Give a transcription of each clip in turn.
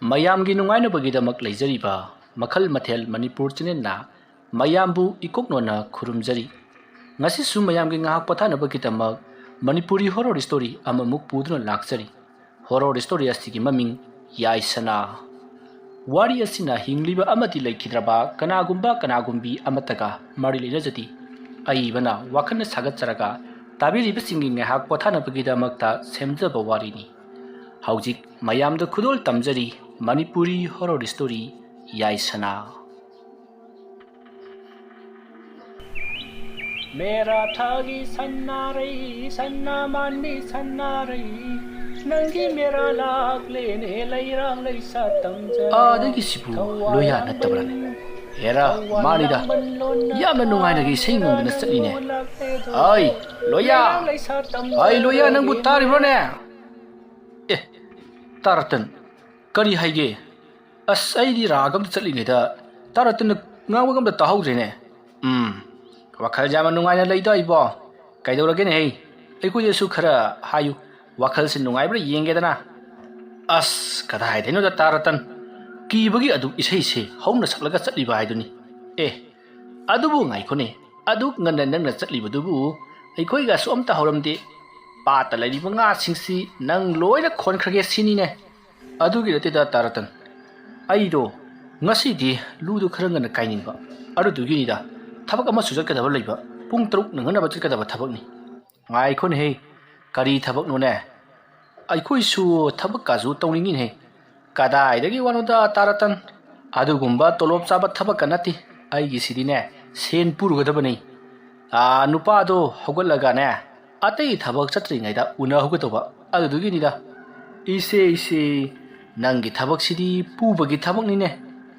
ꯃꯌꯥꯝꯒꯤ ꯅꯨꯡꯉꯥꯏꯅꯕꯒꯤꯗꯃꯛ ꯂꯩꯖꯔꯤꯕ ꯃꯈꯜ ꯃꯊꯦꯜ ꯃꯅꯤꯄꯨꯔ ꯆꯦꯅꯦꯜꯅ ꯃꯌꯥꯝꯕꯨ ꯏꯀꯣꯛꯅꯣꯅ ꯈꯨꯔꯨꯝꯖꯔꯤ ꯉꯁꯤꯁꯨ ꯃꯌꯥꯝꯒꯤ ꯉꯥꯏꯍꯥꯛ ꯄꯣꯊꯥꯅꯕꯒꯤꯗꯃꯛ ꯃꯅꯤꯄꯨꯔꯤ ꯍꯣꯔꯔ ꯁ꯭ꯇꯣꯔꯤ ꯑꯃꯃꯨꯛ ꯄꯨꯗꯨꯅ ꯂꯥꯛꯆꯔꯤ ꯍꯣꯔꯔ ꯁ꯭ꯇꯣꯔꯤ ꯑꯁꯤꯒꯤ ꯃꯃꯤꯡ ꯌꯥꯏꯁꯅꯥ ꯋꯥꯔꯤ ꯑꯁꯤꯅ ꯍꯤꯡꯂꯤꯕ ꯑꯃꯗꯤ ꯂꯩꯈꯤꯗ꯭ꯔꯕ ꯀꯅꯥꯒꯨꯝꯕꯤ ꯑꯃꯠꯇꯒ ꯃꯔꯤ ꯂꯩꯅꯖꯗꯤ ꯑꯏꯕꯅ ꯋꯥꯈꯜꯅ ꯁꯥꯒꯠꯆꯔꯒ ꯇꯥꯕꯤꯔꯤꯕꯁꯤꯡꯒꯤ ꯉꯥꯏꯍꯥꯛ ꯄꯣꯊꯥꯅꯕꯒꯤꯗꯃꯛꯇ ꯁꯦꯝꯖꯕ ꯋꯥꯔꯤꯅꯤ ꯍꯧꯖꯤꯛ ꯃꯌꯥꯝꯗ ꯈꯨꯗꯣꯜ ꯇꯝꯖꯔꯤ मणिपुरी हॉरर स्टोरी याइसना मेरा थागी सन्ना मानी सन्ना रही नंगी मेरा लाख लेने लैरांग लैसा तंगजर आदगी सिबु लोया नत्तबरने हेरा मानिदा यामना नुंगाइनगी सेंगमदना चलिने आई लोया नंगबु तारिब्रोने ए तारतन करी हाइगे अस अइदी रागम चलिनेदा तारतन ngaवगम ताहौद्रेने वखल जाम नुंगाइना लैदाइबो कैदौरगेने हे अइखोयसु खरा हायु वखल से नुंगाइब्रा येंगेदना अस कदाइ देनो दा तारतन कीबगी अदु इसै से हौना सकलगा चलिबा हाइदुनी ए अदुबु ngaइखोने अदु ngन नंगना चलिबदुबु अइखोइगा सोमता हौरमदे पाता लैरिबा nga सिंगसी नंग लोइना खोनखरगे सिनीने अदुगी रतेदा तारतन अइदो ngasi ludu खरंगना काइनिंबा अरुदुगिनिदा थबक अमा सुजकदबा लैबा पुंग 3 नंगनाबा चकदबा थबकनी ngaइखोन हे करी थबक नोने अइखोइसु थबक काजु तौनिंगिन हे कदाइदगी वानोदा तारतन अदुगुंबा तोलोब चाबा थबक कनति अइगी सिदिने सेन पुरुगदबनी नुपादो हौगलगाने अतै थबक चत्रिङैदा उना हुगदबा अदुदुगिनिदा इसे नंगी थबक सिदी पुबगी थबकनिने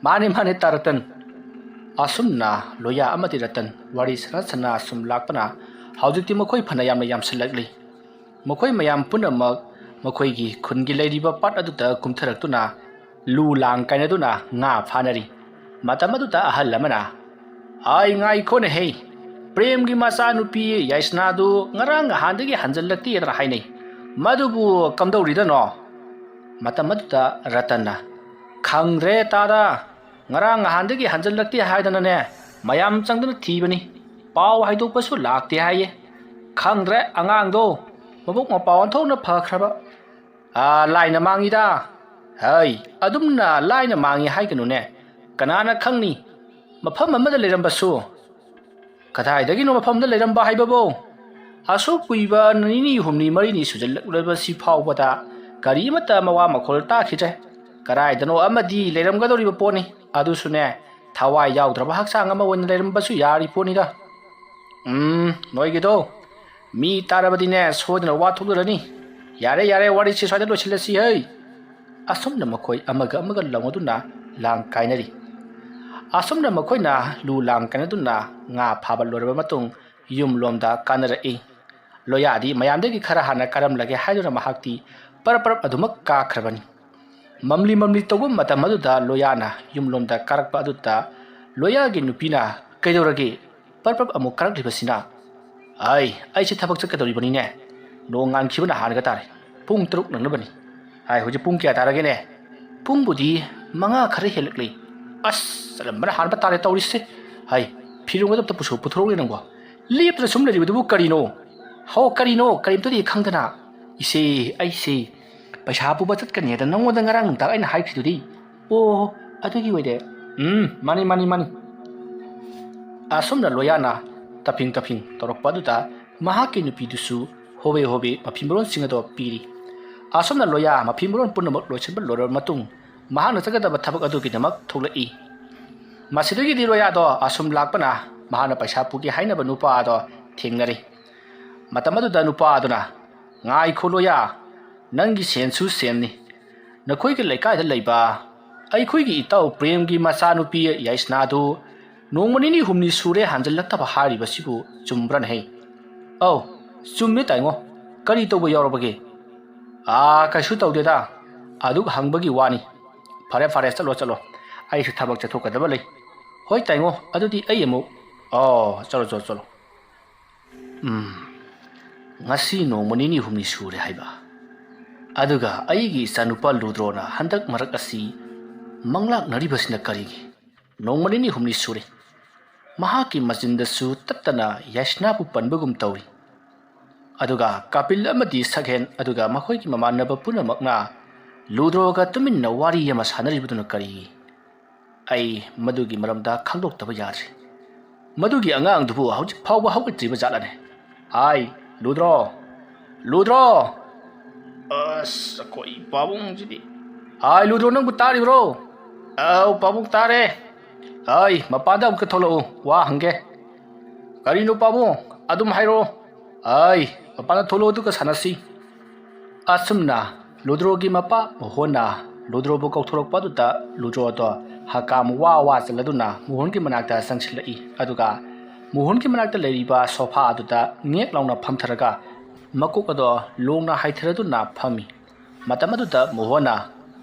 माने तारतन असुमना लोया अमति रतन वारी सना असुम लाकपना हौजिकति मखोइ फना यामना यामसलगली मखोइ मयाम पुनमक मखोइगी खुनगी लैरिबा पाट अदुता कुमथरक्तुना लू लांग काइनदुना nga फानरी मतमदुता अहल अमना आइ ngaइखोने हे प्रेमगी मचा नुपी याइसनादु ngarang handगी हंजलक्ति यदरा हाइनै मदुबु कमदौरिदनो मतमदुता रतनना खंग्रे तादा ngarang handगी हंजलक्ति हाइदनने मयाम चंगदन थीबनी पाव हाइदोपसु लाक्ते हाइये खंग्रे अंगांगदो मबुक मपाव अंथौना फखरबा लाइना मांगिदा हाय अदुमना लाइना मांगी हाइगनुने कनाना खंगनी मफम अमदा लेरंबसु कदाइदगिनो मफमदा लेरंबा हाइबबो असो कुइबा ननिनी हुमनी मरिनी सुजलबसी फावबदा करीमता मवा मखोल ताखिजे कराइदनो अमदी लेरंगदोरिबो पोनी अदुसुने थवाइ याउद्रबा हक्सांग अमा वइन लेरंबसु यारि पोनीदा नोइगिदो मी तारबदिने सोदना वाथुगरनी यारे वारी से स्वादे लोसिलसी है असुमना मखोइ अमगा लंगदुना लांग काइनरी असुमना मखोइना लू लांग काइनदुना nga फाबा लोरबा मतुंग युम लोमदा कानरई लोयादी मयामदगी खरा हाना करम लगे हाइदुना महाक्ति पर अदुमक काखरबनी ममली तौबम मतम अदुदा लोयाना युम लोमदा कारकपा अदुता लोयागी नुपीना कैदौरगे पर अमुक कारकलिबसिना आइसे थबक चकदौरिबनीने नोंगान खिबना हानगा तारे पुंग 3 नंगनबनी हुजी पुंग क्या तारगेने पुंगबुदी मंगा खरे हेलकले अस रमबना हानबा तारे तौरिसे फिरुंगदब पुसो पुथरोगे नंगो लेपना सुम लरिबदुबु करिनो करिमतदि खंगदना इसे आइसे पैसा पुबा चतकनेदा नंगोदा ngarang ता आइना हाइखिदुदि ओ अदुगी वइदे मानी असुमना लोयाना तपिंग तौरकपादुदा महाकी नुपीदुसु होबे मफिमरोन सिंगदो पीरी असुमना लोया मफिमरोन पुनमक लोइसनबा लोरब मतुंग महाना चगदबा थबक अदुगिदमक थोलई मसिदुगिदि लोयादो असुम लाकपना महाना पैसा पुगी हाइनबा नुपादो थेंगरी मतमदुदा नुपादुना ngaइखो लोया नंगी सेंसु सेमनी नखोइगे लेकाइदा लैबा अइखोइगी इताउ प्रेमगी मचा नुपी याइसनादु नोंमनिनी हुमनी सुरे हांजलक्तबा हारिबसिबु चुमब्रन हे औ चुम्मे ताइङो करी तौबो यावरबगे कैसु तौदेदा अदुग हंगबगी वानी फरे चलो आइसु थबक चथोकदबा लै होय ताइङो अदुदि अइ अमु चलो ngasi nongmani ni humni sure haiba ꯑꯗꯨꯒ ꯑꯩꯒꯤ ꯏꯆꯥꯅꯨꯄꯥ ꯂꯨꯗ꯭ꯔꯣꯅ ꯍꯟꯗꯛ ꯃꯔꯛ ꯑꯁꯤ ꯃꯪꯂꯥꯛꯅꯔꯤꯕꯁꯤꯅ ꯀꯔꯤꯒꯤ ꯅꯣꯡꯃ ꯅꯤꯅꯤ ꯍꯨꯝꯅꯤ ꯁꯨꯔꯦ ꯃꯍꯥꯛꯀꯤ ꯃꯆꯤꯟꯗꯁꯨ ꯇꯠꯇꯅ ꯌꯥꯏꯁꯅꯥꯕꯨ ꯄꯟꯕꯒꯨꯝ ꯇꯧꯔꯤ ꯑꯗꯨꯒ ꯀꯥꯄꯤꯜ ꯑꯃꯗꯤ ꯁꯛꯍꯦꯟ ꯑꯗꯨꯒ ꯃꯈꯣꯏꯒꯤ ꯃꯃꯥꯟꯅꯕ ꯄꯨꯝꯅꯃꯛꯅ ꯂꯨꯗ꯭ꯔꯣꯒ ꯇꯨꯃꯤꯟꯅ ꯋꯥꯔꯤ ꯑꯃ ꯁꯥꯟꯅꯔꯤꯕꯗꯨꯅ ꯀꯔꯤꯒꯤ ꯑꯩ ꯃꯗꯨꯒꯤ ꯃꯔꯝꯗ ꯈꯪꯗꯣꯛꯇꯕ ꯌꯥꯗ꯭ꯔꯤ ꯃꯗꯨꯒꯤ ꯑꯉꯥꯡꯗꯨꯕꯨ ꯍꯧꯖꯤꯛ ꯐꯥꯎꯕ ꯍꯧꯒꯠꯇ꯭ꯔꯤꯕ ꯖꯥꯠꯂꯅꯦ ꯍꯥꯏ ꯂꯨꯗ꯭ꯔꯣ ꯂꯨꯗ꯭ꯔꯣ ꯑꯁ ꯑꯩꯈꯣꯏ ꯄꯥꯕꯨꯡꯁꯤꯗꯤ ꯍꯥꯏ ꯂꯨꯗ꯭ꯔꯣ ꯅꯪꯕꯨ ꯇꯥꯔꯤꯕ꯭ꯔꯣ ꯑꯧ ꯄꯥꯕꯨꯡ ꯇꯥꯔꯦ ꯍꯥꯏ ꯃꯄꯥꯟꯗ ꯑꯃꯨꯛꯀ ꯊꯣꯛꯂꯛꯎ ꯋꯥ ꯍꯪꯒꯦ ꯀꯔꯤꯅꯣ ꯄꯥꯕꯨꯡ ꯑꯗꯨꯝ ꯍꯥꯏꯔꯛꯑꯣ ꯍꯥꯏ ꯃꯄꯥꯟꯗ ꯊꯣꯛꯂꯛꯑꯣ ꯑꯗꯨꯒ ꯁꯥꯟꯅꯁꯤ ꯑꯁꯨꯝꯅ ꯂꯨꯗ꯭ꯔꯣꯒꯤ ꯃꯄꯥ ꯃꯣꯍꯣꯟꯅ ꯂꯨꯗ꯭ꯔꯣꯕꯨ ꯀꯧꯊꯣꯔꯛꯄ ꯑꯗꯨꯗ ꯂꯨꯗ꯭ꯔꯣꯗꯣ ꯍꯀꯥꯝ ꯋꯥ ꯋꯥ ꯆꯜꯂꯗꯨꯅ ꯃꯣꯍꯣꯟꯒꯤ ꯃꯅꯥꯛꯇ ꯆꯪꯁꯤꯜꯂꯛꯏ ꯑꯗꯨꯒ ꯃꯣꯍꯣꯟꯒꯤ ꯃꯅꯥꯛꯇ ꯂꯩꯔꯤꯕ ꯁꯣꯐꯥ ꯑꯗꯨꯗ ꯉꯦꯛ ꯂꯥꯎꯅ ꯐꯝꯊꯔꯒ ꯃꯀꯣꯛ ꯑꯗꯣ ꯂꯣꯡꯅ ꯍꯥꯏꯊꯔꯗꯨꯅ ꯐꯝꯃꯤ ꯃꯇꯝ ꯑꯗꯨꯗ ꯃꯣꯍꯣꯟꯅ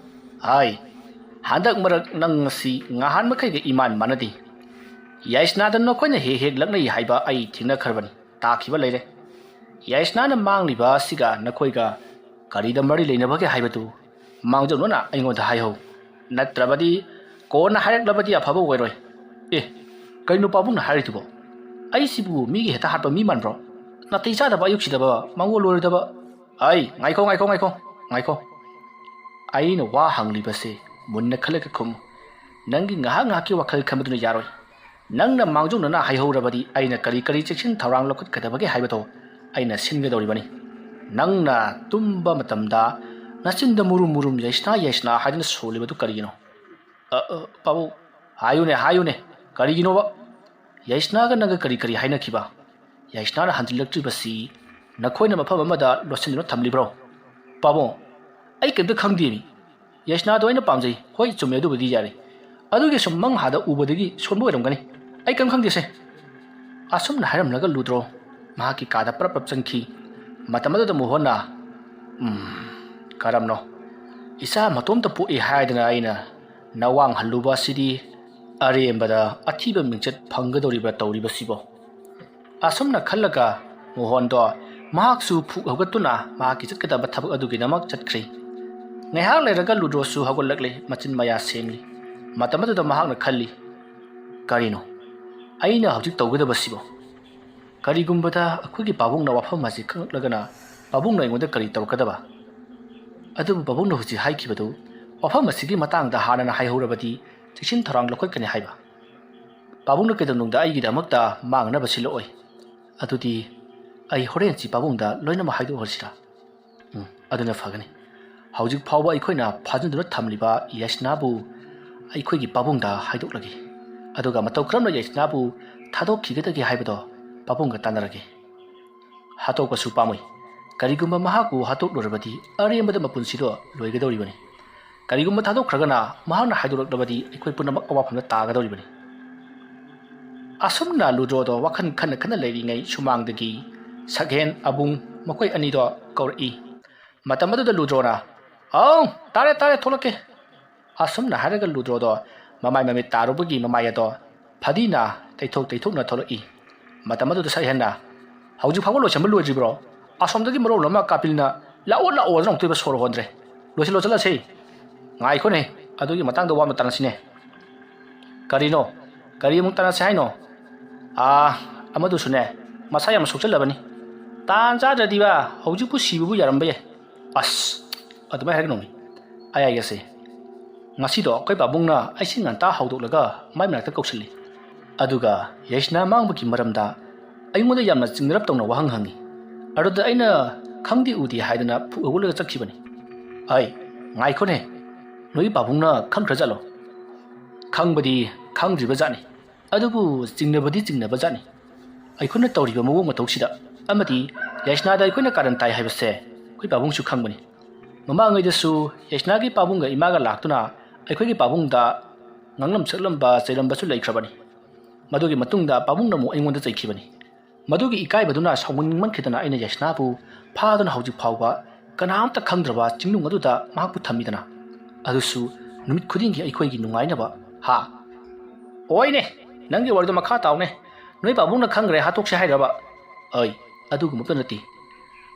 ꯍꯥꯏ ꯍꯟꯗꯛ ꯃꯔꯛ ꯅꯪ ꯉꯁꯤ ꯉꯍꯥꯟ ꯃꯈꯩꯒ ꯏꯃꯥꯟ ꯃꯥꯟꯅꯗꯦ ꯌꯥꯏꯁꯅꯥꯗ ꯅꯈꯣꯏꯅ ꯍꯦꯛ ꯍꯦꯛ ꯂꯛꯅꯩ ꯍꯥꯏꯕ ꯑꯩ ꯊꯦꯡꯅꯈ꯭ꯔꯕꯅꯤ ꯇꯥꯈꯤꯕ ꯂꯩꯔꯦ ꯌꯥꯏꯁꯅꯥꯅ ꯃꯥꯡꯂꯤꯕ ꯑꯁꯤꯒ ꯅꯈꯣꯏꯒ ꯀꯔꯤꯗ ꯃꯔꯤ ꯂꯩꯅꯕꯒꯦ ꯍꯥꯏꯕꯗꯨ ꯃꯥꯡꯖꯧꯅꯅ ꯑꯩꯉꯣꯟꯗ ꯍꯥꯏꯍꯧ ꯅꯠꯇ꯭ꯔꯕꯗꯤ ꯀꯣꯟꯅ ꯍꯥꯏꯔꯛꯂꯕꯗꯤ ꯑꯐꯕ ꯑꯣꯏꯔꯣꯏ ꯑꯦ ꯀꯩꯅꯣ ꯄꯥꯕꯨꯡꯅ ꯍꯥꯏꯔꯤꯗꯨꯕꯣ ꯑꯩꯁꯤꯕꯨ ꯃꯤꯒꯤ ꯍꯦꯛꯇ ꯍꯥꯠꯄ ꯃꯤ ꯃꯥꯟꯕ꯭ꯔꯣ ꯅꯥꯇꯩ ꯆꯥꯗꯕ ꯑꯌꯨꯛꯁꯤꯗꯕ ꯃꯪꯒꯣꯜ ꯂꯣꯏꯔꯣꯏꯗꯕ ꯑꯩ ꯉꯥꯏꯈꯣ ꯑꯩꯅ ꯋꯥ ꯍꯪꯂꯤꯕꯁꯦ ꯃꯨꯟꯅ ꯈꯜꯂꯒ ꯈꯨꯝꯃꯨ ꯅꯪꯒꯤ ꯉꯥꯏꯍꯥꯛ ꯉꯥꯏꯍꯥꯛꯀꯤ ꯋꯥꯈꯜ ꯈꯟꯕꯗꯨꯅ ꯌꯥꯔꯣꯏ ꯅꯪꯅ ꯃꯥꯡꯖꯧꯅꯅ ꯍꯥꯏꯍꯧꯔꯕꯗꯤ ꯑꯩꯅ ꯀꯔꯤ ꯆꯦꯛꯁꯤꯟ ꯊꯧꯔꯥꯡ ꯂꯧꯈꯠꯀꯗꯕꯒꯦ ꯍꯥꯏꯕꯗꯣ ꯑꯩꯅ ꯁꯤꯟꯒꯗꯧꯔꯤꯕꯅꯤ ꯅꯪꯅ ꯇꯨꯝꯕ ꯃꯇꯝꯗ ꯅꯆꯤꯟꯗ ꯃꯨꯔꯨꯝ ꯌꯥꯏꯁꯅꯥ ꯍꯥꯏꯗꯨꯅ ꯁꯣꯜꯂꯤꯕꯗꯨ ꯀꯔꯤꯒꯤꯅꯣ ꯄꯥꯕꯨꯡ ꯍꯥꯏꯌꯨꯅꯦ ꯀꯔꯤꯒꯤꯅꯣꯕ ꯌꯥꯏꯁꯅꯥꯒ ꯅꯪꯒ ꯀꯔꯤ ꯍꯥꯏꯅꯈꯤꯕ ꯌꯥꯏꯁꯅꯥꯅ ꯍꯟꯖꯤꯜꯂꯛꯇ꯭ꯔꯤꯕꯁꯤ ꯅꯈꯣꯏꯅ ꯃꯐꯝ ꯑꯃꯗ ꯂꯣꯠꯁꯤꯟꯗꯨꯅ ꯊꯝꯂꯤꯕ꯭ꯔꯣ ꯄꯥꯕꯨꯡ ꯑꯩ ꯀꯩꯝꯇ ꯈꯪꯗꯦꯃꯤ ꯌꯥꯏꯁꯅꯥꯗꯣ ꯑꯩꯅ ꯄꯥꯝꯖꯩ ꯍꯣꯏ ꯆꯨꯝꯃꯦ ꯑꯗꯨꯕꯨꯗꯤ ꯌꯥꯔꯦ ꯑꯗꯨꯒꯤ ꯁꯨꯝ ꯃꯪꯍꯥꯗ ꯎꯕꯗꯒꯤ ꯁꯣꯟꯕ ꯑꯣꯏꯔꯝꯒꯅꯤ ꯑꯩ ꯀꯩꯝ ꯈꯪꯗꯦꯁꯦ ꯑꯁꯨꯝꯅ ꯍꯥꯏꯔꯝꯂꯒ ꯂꯨꯗ꯭ꯔꯣ ꯃꯍꯥꯛꯀꯤ ꯀꯥꯗ ꯄ꯭ꯔꯞ ꯆꯪꯈꯤ ꯃꯇꯝ ꯑꯗꯨꯗ ꯃꯣꯍꯣꯟꯅ ꯀꯔꯝꯅꯣ ꯏꯆꯥ ꯃꯇꯣꯝꯇ ꯄꯣꯛꯏ ꯍꯥꯏꯗꯅ ꯑꯩꯅ ꯅꯋꯥꯡ ꯍꯜꯂꯨꯕ ꯑꯁꯤꯗꯤ ꯑꯔꯦꯝꯕꯗ ꯑꯊꯤꯕ ꯃꯤꯡꯆꯠ ꯐꯪꯒꯗꯧꯔꯤꯕ ꯇꯧꯔꯤꯕꯁꯤꯕꯣ ꯑꯁꯨꯝꯅ ꯈꯜꯂꯒ ꯃꯣꯍꯣꯟꯗꯣ ꯃꯍꯥꯛꯁꯨ ꯐꯨꯛ ꯍꯧꯒꯠꯇꯨꯅ ꯃꯍꯥꯛꯀꯤ ꯆꯠꯀꯗꯕ ꯊꯕꯛ ꯑꯗꯨꯒꯤꯗꯃꯛ ꯆꯠꯈ꯭ꯔꯤ ꯉꯥꯏꯍꯥꯛ ꯂꯩꯔꯒ ꯂꯨꯗ꯭ꯔꯣꯁꯨ ꯍꯧꯒꯠꯂꯛꯂꯤ ꯃꯆꯤꯟ ꯃꯌꯥ ꯁꯦꯝꯂꯤ ꯃꯇꯝ ꯑꯗꯨꯗ ꯃꯍꯥꯛꯅ ꯈꯜꯂꯤ ꯀꯔꯤꯅꯣ ꯑꯩꯅ ꯍꯧꯖꯤꯛ ꯇꯧꯒꯗꯕꯁꯤꯕꯣ ꯀꯔꯤꯒꯨꯝꯕꯗ ꯑꯩꯈꯣꯏꯒꯤ ꯄꯥꯕꯨꯡꯅ ꯋꯥꯐꯝ ꯑꯁꯤ ꯈꯪꯂꯛꯂꯒꯅ ꯄꯥꯕꯨꯡꯅ ꯑꯩꯉꯣꯟꯗ ꯀꯔꯤ ꯇꯧꯔꯛꯀꯗꯕ ꯑꯗꯨꯕꯨ ꯄꯥꯕꯨꯡꯅ ꯍꯧꯖꯤꯛ ꯍꯥꯏꯈꯤꯕꯗꯨ ꯋꯥꯐꯝ ꯑꯁꯤꯒꯤ ꯃꯇꯥꯡꯗ ꯍꯥꯟꯅꯅ ꯍꯥꯏꯍꯧꯔꯕꯗꯤ ꯆꯦꯛꯁꯤꯟ ꯊꯧꯔꯥꯡ ꯂꯧꯈꯠꯀꯅꯤ ꯍꯥꯏꯕ ꯄꯥꯕꯨꯡꯅ ꯀꯩꯗꯧꯅꯨꯡꯗ ꯑꯩꯒꯤꯗꯃꯛꯇ ꯃꯥꯡꯅꯕ ꯁꯤꯜꯂꯛꯑꯣꯏ ꯑꯗꯨꯗꯤ ꯑꯩ ꯍꯣꯔꯦꯟꯁꯤ ꯄꯥꯕꯨꯡꯗ ꯂꯣꯏꯅꯃꯛ ꯍꯥꯏꯗꯣꯛꯍꯜꯁꯤꯔꯥ ꯑꯗꯨꯅ ꯐꯒꯅꯤ ꯍꯧꯖꯤꯛ ꯐꯥꯎꯕ ꯑꯩꯈꯣꯏꯅ ꯐꯥꯖꯤꯟꯗꯨꯅ ꯊꯝꯂꯤꯕ ꯌꯥꯏꯁꯅꯥꯕꯨ ꯑꯩꯈꯣꯏꯒꯤ ꯄꯥꯕꯨꯡꯗ ꯍꯥꯏꯗꯣꯛꯂꯒꯦ ꯑꯗꯨꯒ ꯃꯇꯧ ꯀꯔꯝꯅ ꯌꯥꯏꯁꯅꯥꯕꯨ ꯊꯥꯗꯣꯛꯈꯤꯒꯗꯒꯦ ꯍꯥꯏꯕꯗꯣ ꯄꯥꯕꯨꯡꯒ ꯇꯥꯟꯅꯔꯒꯦ ꯍꯥꯠꯇꯣꯛꯄꯁꯨ ꯄꯥꯝꯃꯣꯏ ꯀꯔꯤꯒꯨꯝꯕ ꯃꯍꯥꯛꯄꯨ ꯍꯥꯠꯇꯣꯛꯂꯨꯔꯕꯗꯤ ꯑꯔꯦꯝꯕꯗ ꯃꯄꯨꯟꯁꯤꯗꯣ ꯂꯣꯏꯒꯗꯧꯔꯤꯕꯅꯤ ꯀꯔꯤꯒꯨꯝꯕ ꯊꯥꯗꯣꯛꯈ꯭ꯔꯒꯅ ꯃꯍꯥꯛꯅ ꯍꯥꯏꯗꯣꯛꯂꯛꯂꯕꯗꯤ ꯑꯩꯈꯣꯏ ꯄꯨꯝꯅꯃꯛ ꯑꯋꯥꯐꯝꯗ ꯇꯥꯒꯗꯧꯔꯤꯕꯅꯤ ꯑꯁꯨꯝꯅ ꯂꯨꯗ꯭ꯔꯣꯗꯣ ꯋꯥꯈꯜ ꯈꯟꯅ ꯂꯩꯔꯤꯉꯩ ꯁꯨꯃꯥꯡꯗꯒꯤ ꯁꯛꯍꯦꯟ ꯑꯕꯨꯡ ꯃꯈꯣꯏ ꯑꯅꯤꯗꯣ ꯀꯧꯔꯛꯏ ꯃꯇꯝ ꯑꯗꯨꯗ ꯂꯨꯗ꯭ꯔꯣꯅ ꯑꯧ ꯇꯥꯔꯦ ꯊꯣꯛꯂꯛꯀꯦ ꯑꯁꯨꯝꯅ ꯍꯥꯏꯔꯒ ꯂꯨꯗ꯭ꯔꯣꯗꯣ ꯃꯃꯥꯏ ꯃꯃꯤꯠ ꯇꯥꯔꯨꯕꯒꯤ ꯃꯃꯥꯏ ꯑꯗꯣ ꯐꯗꯤꯅ ꯇꯩꯊꯣꯛꯅ ꯊꯣꯛꯂꯛꯏ ꯃꯇꯝ ꯑꯗꯨꯗ ꯁꯛꯍꯦꯟꯅ ꯍꯧꯖꯤꯛ ꯐꯥꯎꯕ ꯂꯣꯏꯁꯟꯕ ꯂꯣꯏꯗ꯭ꯔꯤꯕ꯭ꯔꯣ ꯑꯁꯣꯝꯗꯒꯤ ꯃꯔꯣꯜ ꯑꯃ ꯀꯥꯄꯤꯜꯅ ꯂꯥꯛꯑꯣ ꯑꯗꯨꯅ ꯑꯃꯨꯛꯇꯣꯏꯕ ꯁꯣꯔ ꯍꯣꯟꯗ꯭ꯔꯦ ꯂꯣꯏꯁꯤꯜꯂꯣ ꯆꯠꯂꯁꯤ ꯉꯥꯏꯈꯣꯅꯦ ꯑꯗꯨꯒꯤ ꯃꯇꯥꯡꯗ ꯋꯥ ꯑꯃ ꯇꯥꯟꯅꯁꯤꯅꯦ ꯀꯔꯤꯅꯣ ꯀꯔꯤ ꯑꯃꯨꯛ ꯇꯥꯟꯅꯁꯤ ꯍꯥꯏꯅꯣ ꯑꯃꯗꯨꯁꯨꯅꯦ ꯃꯁꯥ ꯌꯥꯝ ꯁꯣꯛꯆꯜꯂꯕꯅꯤ ꯇꯥꯟ ꯆꯥꯗ꯭ꯔꯗꯤꯕ ꯍꯧꯖꯤꯛꯄꯨ ꯁꯤꯕꯕꯨ ꯌꯥꯔꯝꯕ ꯌꯥꯏ ꯑꯁ ꯑꯗꯨꯃꯥꯏꯅ ꯍꯥꯏꯒꯅꯣꯃꯤ ꯑꯩꯒꯁꯦ ꯉꯁꯤꯗꯣ ꯑꯩꯈꯣꯏ ꯄꯥꯕꯨꯡꯅ ꯑꯩꯁꯤ ꯉꯟꯇꯥ ꯍꯧꯗꯣꯛꯂꯒ ꯃꯥꯏ ꯃꯅꯥꯛꯇ ꯀꯧꯁꯤꯜꯂꯤ ꯑꯗꯨꯒ ꯌꯥꯏꯁꯅꯥ ꯃꯥꯡꯕꯒꯤ ꯃꯔꯝꯗ ꯑꯩꯉꯣꯟꯗ ꯌꯥꯝꯅ ꯆꯤꯡꯅꯔꯞ ꯇꯧꯅ ꯋꯥꯍꯪ ꯍꯪꯉꯤ ꯑꯗꯨꯗ ꯑꯩꯅ ꯈꯪꯗꯦ ꯎꯗꯦ ꯍꯥꯏꯗꯅ ꯐꯨꯛ ꯍꯧꯒꯠꯂꯒ ꯆꯠꯈꯤꯕꯅꯤ ꯉꯥꯏꯈꯣꯅꯦ ꯅꯣꯏ ꯄꯥꯕꯨꯡꯅ ꯈꯪꯈ꯭ꯔꯖꯥꯠꯂꯣ ꯈꯪꯕꯗꯤ ꯈꯪꯗ꯭ꯔꯤꯕ ꯖꯥꯠꯅꯤ ꯑꯗꯨꯕꯨ ꯆꯤꯡꯅꯕ ꯖꯥꯠꯅꯤ ꯑꯩꯈꯣꯏꯅ ꯇꯧꯔꯤꯕ ꯃꯑꯣꯡ ꯃꯇꯧꯁꯤꯗ ꯑꯃꯗꯤ ꯌꯥꯏꯁꯅꯥꯗ ꯑꯩꯈꯣꯏꯅ ꯀꯥꯔꯟ ꯇꯥꯏ ꯍꯥꯏꯕꯁꯦ ꯑꯩꯈꯣꯏ ꯄꯥꯕꯨꯡꯁꯨ ꯈꯪꯕꯅꯤ ꯃꯃꯥꯡꯉꯩꯗꯁꯨ ꯌꯥꯏꯁꯅꯥꯒꯤ ꯄꯥꯕꯨꯡꯒ ꯏꯃꯥꯒ ꯂꯥꯛꯇꯨꯅ ꯑꯩꯈꯣꯏꯒꯤ ꯄꯥꯕꯨꯡꯗ ꯉꯥꯡꯂꯝ ꯁꯛꯂꯝꯕ ꯆꯩꯔꯝꯕꯁꯨ ꯂꯩꯈ꯭ꯔꯕꯅꯤ ꯃꯗꯨꯒꯤ ꯃꯇꯨꯡꯗ ꯄꯥꯕꯨꯡꯅ ꯑꯃꯨꯛ ꯑꯩꯉꯣꯟꯗ ꯆꯩꯈꯤꯕꯅꯤ ꯃꯗꯨꯒꯤ ꯏꯀꯥꯏꯕꯗꯨꯅ ꯁꯥꯎꯅꯤꯡꯃꯟꯈꯤꯗꯅ ꯑꯩꯅ ꯌꯥꯏꯁꯅꯥꯕꯨ ꯐꯥꯗꯨꯅ ꯍꯧꯖꯤꯛ ꯐꯥꯎꯕ ꯀꯅꯥꯝꯇ ꯈꯪꯗ꯭ꯔꯕ ꯆꯤꯡꯅꯨꯡ ꯑꯗꯨꯗ ꯃꯍꯥꯛꯄꯨ ꯊꯝꯃꯤꯗꯅ ꯑꯗꯨꯁꯨ ꯅꯨꯃꯤꯠ ꯈꯨꯗꯤꯡꯒꯤ ꯑꯩꯈꯣꯏꯒꯤ ꯅꯨꯡꯉꯥꯏꯅꯕ ꯍꯣꯏꯅꯦ ꯅꯪꯒꯤ ꯋꯥꯔꯤꯗꯣ ꯃꯈꯥ ꯇꯥꯎꯅꯦ ꯅꯣꯏ ꯄꯥꯕꯨꯡꯅ ꯈꯪꯈ꯭ꯔꯦ ꯍꯥꯠꯇꯣꯛꯁꯦ ꯍꯥꯏꯔꯕ ꯑꯗꯨꯒꯨꯝꯕꯇ ꯅꯠꯇꯦ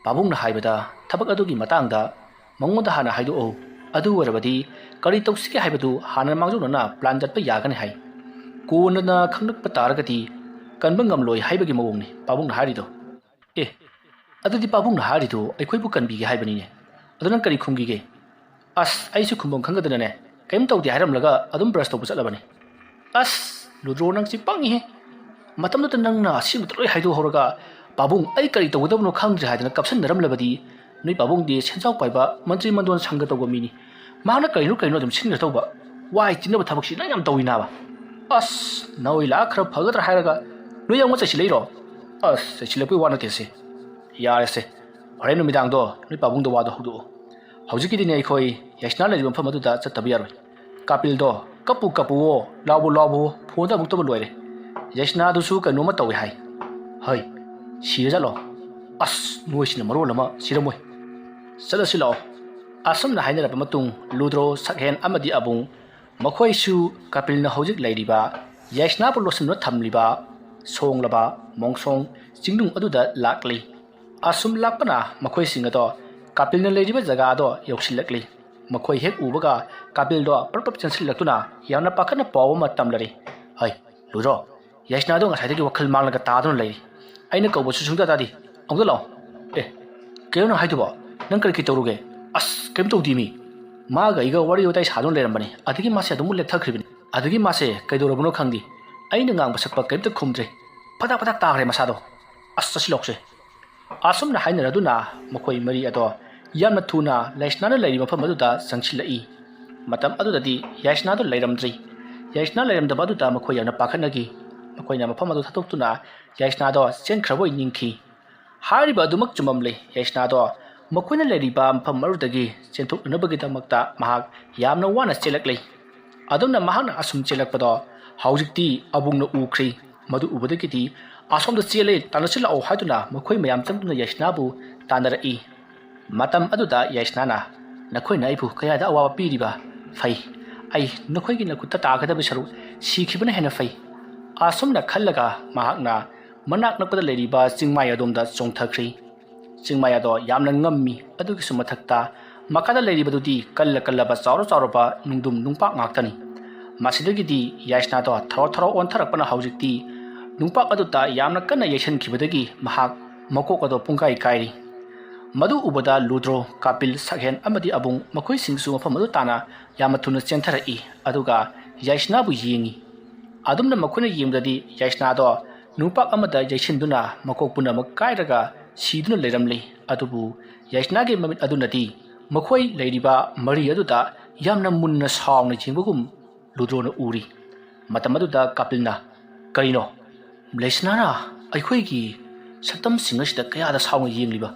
ꯄꯥꯕꯨꯡꯅ ꯍꯥꯏꯕꯗ ꯊꯕꯛ ꯑꯗꯨꯒꯤ ꯃꯇꯥꯡꯗ ꯃꯉꯣꯟꯗ ꯍꯥꯟꯅ ꯍꯥꯏꯗꯣꯛꯑꯣ ꯑꯗꯨ ꯑꯣꯏꯔꯕꯗꯤ ꯀꯔꯤ ꯇꯧꯁꯤꯒꯦ ꯍꯥꯏꯕꯗꯨ ꯍꯥꯟꯅ ꯃꯥꯡꯖꯧꯅꯅ ꯄ꯭ꯂꯥꯟ ꯆꯠꯄ ꯌꯥꯒꯅꯤ ꯍꯥꯏ ꯀꯣꯟꯅ ꯈꯪꯂꯛꯄ ꯇꯥꯔꯒꯗꯤ ꯀꯟꯕ ꯉꯝꯂꯣꯏ ꯍꯥꯏꯕꯒꯤ ꯃꯑꯣꯡꯅꯤ ꯄꯥꯕꯨꯡꯅ ꯍꯥꯏꯔꯤꯗꯣ ꯑꯦ ꯑꯗꯨꯗꯤ ꯄꯥꯕꯨꯡꯅ ꯍꯥꯏꯔꯤꯗꯣ ꯑꯩꯈꯣꯏꯕꯨ ꯀꯟꯕꯤꯒꯦ ꯍꯥꯏꯕꯅꯤꯅꯦ ꯑꯗꯨ ꯅꯪ ꯀꯔꯤ ꯈꯨꯝꯈꯤꯒꯦ ꯑꯁ ꯑꯩꯁꯨ ꯈꯨꯝꯐꯝ ꯈꯪꯒꯗꯅꯅꯦ ꯀꯩꯝ ꯇꯧꯗꯦ ꯍꯥꯏꯔꯝꯂꯒ ꯑꯗꯨꯝ ꯕ꯭ꯔꯁ ꯇꯧꯕ ꯆꯠꯂꯕꯅꯤ ꯑꯁ ꯂꯨꯗ꯭ꯔꯣ ꯅꯪꯁꯤ ꯄꯪꯉꯤꯍꯦ ꯃꯇꯝꯗꯨꯗ ꯅꯪꯅ ꯑꯁꯤꯃꯇ ꯂꯣꯏ ꯍꯥꯏꯗꯣꯛꯍꯧꯔꯒ ꯄꯥꯕꯨꯡ ꯑꯩ ꯀꯔꯤ ꯇꯧꯒꯗꯕꯅꯣ ꯈꯪꯗ꯭ꯔꯦ ꯍꯥꯏꯗꯅ ꯀꯞꯁꯟꯅꯔꯝꯂꯕꯗꯤ ꯅꯣꯏ ꯄꯥꯕꯨꯡꯗꯤ ꯁꯦꯟꯖꯥꯎ ꯄꯥꯏꯕ ꯃꯟꯇ꯭ꯔꯤ ꯃꯟꯗꯣꯟ ꯁꯪꯒ ꯇꯧꯕ ꯃꯤꯅꯤ ꯃꯥꯅ ꯀꯩꯅꯣ ꯑꯗꯨꯝ ꯁꯤꯟꯒ ꯇꯧꯕ ꯋꯥꯏ ꯆꯤꯟꯅꯕ ꯊꯕꯛꯁꯤ ꯅꯪ ꯌꯥꯝ ꯇꯧꯏ ꯅꯥꯕ ꯑꯁ ꯅꯣꯏ ꯂꯥꯛ ꯈꯔ ꯐꯒꯗ꯭ꯔꯥ ꯍꯥꯏꯔꯒ ꯅꯣꯏ ꯑꯃꯨꯛ ꯆꯩꯁꯤꯜꯂꯛꯏꯔꯣ ꯑꯁ ꯆꯩꯁꯤꯜꯂꯛꯄꯒꯤ ꯋꯥ ꯅꯠꯇꯦꯁꯦ ꯌꯥꯔꯦꯁꯦ ꯍꯣꯔꯦꯟ ꯅꯨꯃꯤꯗꯥꯡꯗꯣ ꯅꯣꯏ ꯄꯥꯕꯨꯡꯗ ꯋꯥꯗꯣ ꯍꯧꯗꯣꯛꯑꯣ ꯍꯧꯖꯤꯛꯀꯤꯗꯤꯅꯦ ꯑꯩꯈꯣꯏ ꯌꯥꯏꯁꯅꯥ ꯂꯩꯔꯤꯕ ꯃꯐꯝ ꯑꯗꯨꯗ ꯆꯠꯇꯕ ꯌꯥꯔꯣꯏ ꯀꯥꯄꯤꯜꯗꯣ ꯀꯞꯄꯨꯋꯣ ꯂꯥꯎꯕꯨ ꯐꯣꯟꯗ ꯑꯃꯨꯛꯇꯕ ꯂꯣꯏꯔꯦ ꯌꯥꯏꯁꯅꯥꯗꯨꯁꯨ ꯀꯩꯅꯣꯝꯃ ꯇꯧꯋꯦ ꯍꯥꯏ ꯍꯣꯏ ꯁꯤꯔ ꯆꯠꯂꯣ ꯑꯁ ꯅꯣꯏꯁꯤꯅ ꯃꯔꯣꯜ ꯑꯃ ꯁꯤꯔꯝꯃꯣꯏ ꯆꯠꯂꯁꯤ ꯂꯥꯛꯑꯣ ꯑꯁꯨꯝꯅ ꯍꯥꯏꯅꯔꯕ ꯃꯇꯨꯡ ꯂꯨꯗ꯭ꯔꯣ ꯁꯛꯍꯦꯟ ꯑꯃꯗꯤ ꯑꯕꯨꯡ ꯃꯈꯣꯏꯁꯨ ꯀꯥꯄꯤꯜꯅ ꯍꯧꯖꯤꯛ ꯂꯩꯔꯤꯕ ꯌꯥꯏꯁꯅꯥꯕꯨ ꯂꯣꯠꯁꯤꯟꯗꯨꯅ ꯊꯝꯂꯤꯕ ꯁꯣꯡꯂꯕ ꯃꯣꯡꯁꯣꯡ ꯆꯤꯡꯅꯨꯡ ꯑꯗꯨꯗ ꯂꯥꯛꯂꯤ ꯑꯁꯨꯝ ꯂꯥꯛꯄꯅ ꯃꯈꯣꯏꯁꯤꯡ ꯑꯗꯣ ꯀꯥꯄꯤꯜꯅ ꯂꯩꯔꯤꯕ ꯖꯒꯥꯗꯣ ꯌꯧꯁꯤꯜꯂꯛꯂꯤ ꯃꯈꯣꯏ ꯍꯦꯛ ꯎꯕꯒ ꯀꯥꯄꯤꯜꯗꯣ ꯄ꯭ꯔꯞ ꯆꯦꯟꯁꯤꯜꯂꯛꯇꯨꯅ ꯌꯥꯝꯅ ꯄꯥꯈꯠꯅ ꯄꯥꯎ ꯑꯃ ꯇꯝꯂꯔꯤ ꯍꯣꯏ ꯂꯨꯗ꯭ꯔꯣ ꯌꯥꯏꯁꯅꯥꯗꯣ ꯉꯁꯥꯏꯗꯒꯤ ꯋꯥꯈꯜ ꯃꯥꯡꯂꯒ ꯇꯥꯗꯨꯅ ꯂꯩꯔꯤ ꯑꯩꯅ ꯀꯧꯕꯁꯨ ꯁꯨꯡꯇꯥ ꯇꯥꯗꯦ ꯑꯃꯨꯛꯇ ꯂꯥꯛꯑꯣ ꯑꯦ ꯀꯩꯅꯣ ꯍꯥꯏꯗꯨꯕꯣ ꯅꯪ ꯀꯔꯤ ꯇꯧꯔꯨꯒꯦ ꯑꯁ ꯀꯩꯝ ꯇꯧꯗꯦ ꯃꯤ ꯃꯥꯒ ꯑꯩꯒ ꯋꯥꯔꯤ ꯋꯥꯇꯥꯏ ꯁꯥꯗꯨꯅ ꯂꯩꯔꯝꯕꯅꯤ ꯑꯗꯒꯤ ꯃꯥꯁꯦ ꯑꯗꯨꯝ ꯂꯦꯞꯊꯈ꯭ꯔꯤꯕꯅꯤ ꯑꯗꯒꯤ ꯃꯥꯁꯦ ꯀꯩꯗꯧꯔꯕꯅꯣ ꯈꯪꯗꯦ ꯑꯩꯅ ꯉꯥꯡꯕ ꯁꯛꯄ ꯀꯩꯝꯇ ꯈꯨꯝꯗ꯭ꯔꯦ ꯐꯗꯥꯛ ꯇꯥꯈ꯭ꯔꯦ ꯃꯁꯥꯗꯣ ꯑꯁ ꯆꯠꯁꯤ ꯂꯥꯎꯁꯦ ꯑꯁꯨꯝꯅ ꯍꯥꯏꯅꯔꯗꯨꯅ ꯃꯈꯣꯏ ꯃꯔꯤ ꯑꯗꯣ ꯌꯥꯝꯅ ꯊꯨꯅ ꯌꯥꯏꯁꯅꯥꯅ ꯂꯩꯔꯤꯕ ꯃꯐꯝ ꯑꯗꯨꯗ ꯆꯪꯁꯤꯜꯂꯛꯏ ꯃꯇꯝ ꯑꯗꯨꯗꯗꯤ ꯌꯥꯏꯁꯅꯥꯗꯣ ꯂꯩꯔꯝꯗ꯭ꯔꯤ ꯌꯥꯏꯁꯅꯥ ꯂꯩꯔꯝꯗꯕ ꯑꯗꯨꯗ ꯃꯈꯣꯏ ꯌꯥꯝꯅ ꯄꯥꯈꯠꯅꯈꯤ ꯃꯈꯣꯏꯅ ꯃꯐꯝ ꯑꯗꯨ ꯊꯥꯗꯣꯛꯇꯨꯅ ꯌꯥꯏꯁꯅꯥꯗꯣ ꯆꯦꯟꯈ꯭ꯔꯕꯣꯏ ꯅꯤꯡꯈꯤ ꯍꯥꯏꯔꯤꯕ ꯑꯗꯨꯃꯛ ꯆꯨꯝꯃꯝꯂꯤ ꯌꯥꯏꯁꯅꯥꯗꯣ ꯃꯈꯣꯏꯅ ꯂꯩꯔꯤꯕ ꯃꯐꯝ ꯑꯗꯨꯗꯒꯤ ꯆꯦꯟꯊꯣꯛꯅꯅꯕꯒꯤꯗꯃꯛꯇ ꯃꯍꯥꯛ ꯌꯥꯝꯅ ꯋꯥꯅ ꯆꯦꯜꯂꯛꯂꯤ ꯑꯗꯨꯝꯅ ꯃꯍꯥꯛꯅ ꯑꯁꯨꯝ ꯆꯦꯜꯂꯛꯄꯗꯣ ꯍꯧꯖꯤꯛꯇꯤ ꯑꯕꯨꯡꯅ ꯎꯈ꯭ꯔꯤ ꯃꯗꯨ ꯎꯕꯗꯒꯤꯗꯤ ꯑꯁꯣꯝꯗ ꯆꯦꯜꯂꯦ ꯇꯥꯟꯅꯁꯤꯜꯂꯛꯑꯣ ꯍꯥꯏꯗꯨꯅ ꯃꯈꯣꯏ ꯃꯌꯥꯝ ꯆꯪꯗꯨꯅ ꯌꯥꯏꯁꯅꯥꯕꯨ ꯇꯥꯟꯅꯔꯛꯏ ꯃꯇꯝ ꯑꯗꯨꯗ ꯌꯥꯏꯁꯅꯥꯅ ꯅꯈꯣꯏꯅ ꯑꯩꯕꯨ ꯀꯌꯥꯗ ꯑꯋꯥꯕ ꯄꯤꯔꯤꯕ ꯐꯩ ꯑꯩ ꯅꯈꯣꯏꯒꯤ ꯅꯈꯨꯠꯇ ꯇꯥꯒꯗꯕ ꯁꯔꯨꯛ ꯁꯤꯈꯤꯕꯅ ꯍꯦꯟꯅ ꯐꯩ ꯑꯁꯨꯝꯅ ꯈꯜꯂꯒ ꯃꯍꯥꯛꯅ ꯃꯅꯥꯛ ꯅꯛꯄꯗ ꯂꯩꯔꯤꯕ ꯆꯤꯡꯃꯥꯏ ꯑꯗꯣꯝꯗ ꯆꯣꯡꯊꯈ꯭ꯔꯤ ꯆꯤꯡꯃꯥꯏ ꯑꯗꯣ ꯌꯥꯝꯅ ꯉꯝꯃꯤ ꯑꯗꯨꯒꯤꯁꯨ ꯃꯊꯛꯇ ꯃꯈꯥꯗ ꯂꯩꯔꯤꯕꯗꯨꯗꯤ ꯀꯜꯂꯕ ꯆꯥꯎꯔꯕ ꯅꯨꯡꯗꯨꯝ ꯅꯨꯡꯄꯥꯛ ꯉꯥꯛꯇꯅꯤ ꯃꯁꯤꯗꯒꯤꯗꯤ ꯌꯥꯏꯁꯅꯥꯗꯣ ꯊꯔꯣ ꯑꯣꯟꯊꯔꯛꯄꯅ ꯍꯧꯖꯤꯛꯇꯤ ꯅꯨꯡꯄꯥꯛ ꯑꯗꯨꯗ ꯌꯥꯝꯅ ꯀꯟꯅ ꯌꯩꯁꯟꯈꯤꯕꯗꯒꯤ ꯃꯍꯥꯛ ꯃꯀꯣꯛ ꯑꯗꯣ ꯄꯨꯡꯀꯥꯏ ꯀꯥꯏꯔꯤ ꯃꯗꯨ ꯎꯕꯗ ꯂꯨꯗ꯭ꯔꯣ ꯀꯥꯄꯤꯜ ꯁꯛꯍꯦꯟ ꯑꯃꯗꯤ ꯑꯕꯨꯡ ꯃꯈꯣꯏꯁꯤꯡꯁꯨ ꯃꯐꯝ ꯑꯗꯨ ꯇꯥꯅ ꯌꯥꯝꯅ ꯊꯨꯅ ꯆꯦꯟꯊꯔꯛꯏ ꯑꯗꯨꯒ ꯌꯥꯏꯁꯅꯥꯕꯨ ꯌꯦꯡꯉꯤ ꯑꯗꯨꯝꯅ ꯃꯈꯣꯏꯅ ꯌꯦꯡꯕꯗꯗꯤ ꯌꯥꯏꯁꯅꯥꯗꯣ ꯅꯨꯡꯄꯥꯛ ꯑꯃꯗ ꯌꯩꯁꯤꯟꯗꯨꯅ ꯃꯀꯣꯛ ꯄꯨꯝꯅꯃꯛ ꯀꯥꯏꯔꯒ ꯁꯤꯗꯨꯅ ꯂꯩꯔꯝꯂꯤ ꯑꯗꯨꯕꯨ ꯌꯥꯏꯁꯅꯥꯒꯤ ꯃꯃꯤꯠ ꯑꯗꯨꯅꯗꯤ ꯃꯈꯣꯏ ꯂꯩꯔꯤꯕ ꯃꯔꯤ ꯑꯗꯨꯗ ꯌꯥꯝꯅ ꯃꯨꯟꯅ ꯁꯥꯎꯅ ꯌꯦꯡꯕꯒꯨꯝ ꯂꯨꯗ꯭ꯔꯣꯅ ꯎꯔꯤ ꯃꯇꯝ ꯑꯗꯨꯗ ꯀꯥꯄꯤꯜꯅ ꯀꯔꯤꯅꯣ ꯌꯥꯏꯁꯅꯥꯅ ꯑꯩꯈꯣꯏꯒꯤ ꯁꯛꯇꯝꯁꯤꯡ ꯑꯁꯤꯗ ꯀꯌꯥꯗ ꯁꯥꯎꯅ ꯌꯦꯡꯂꯤꯕ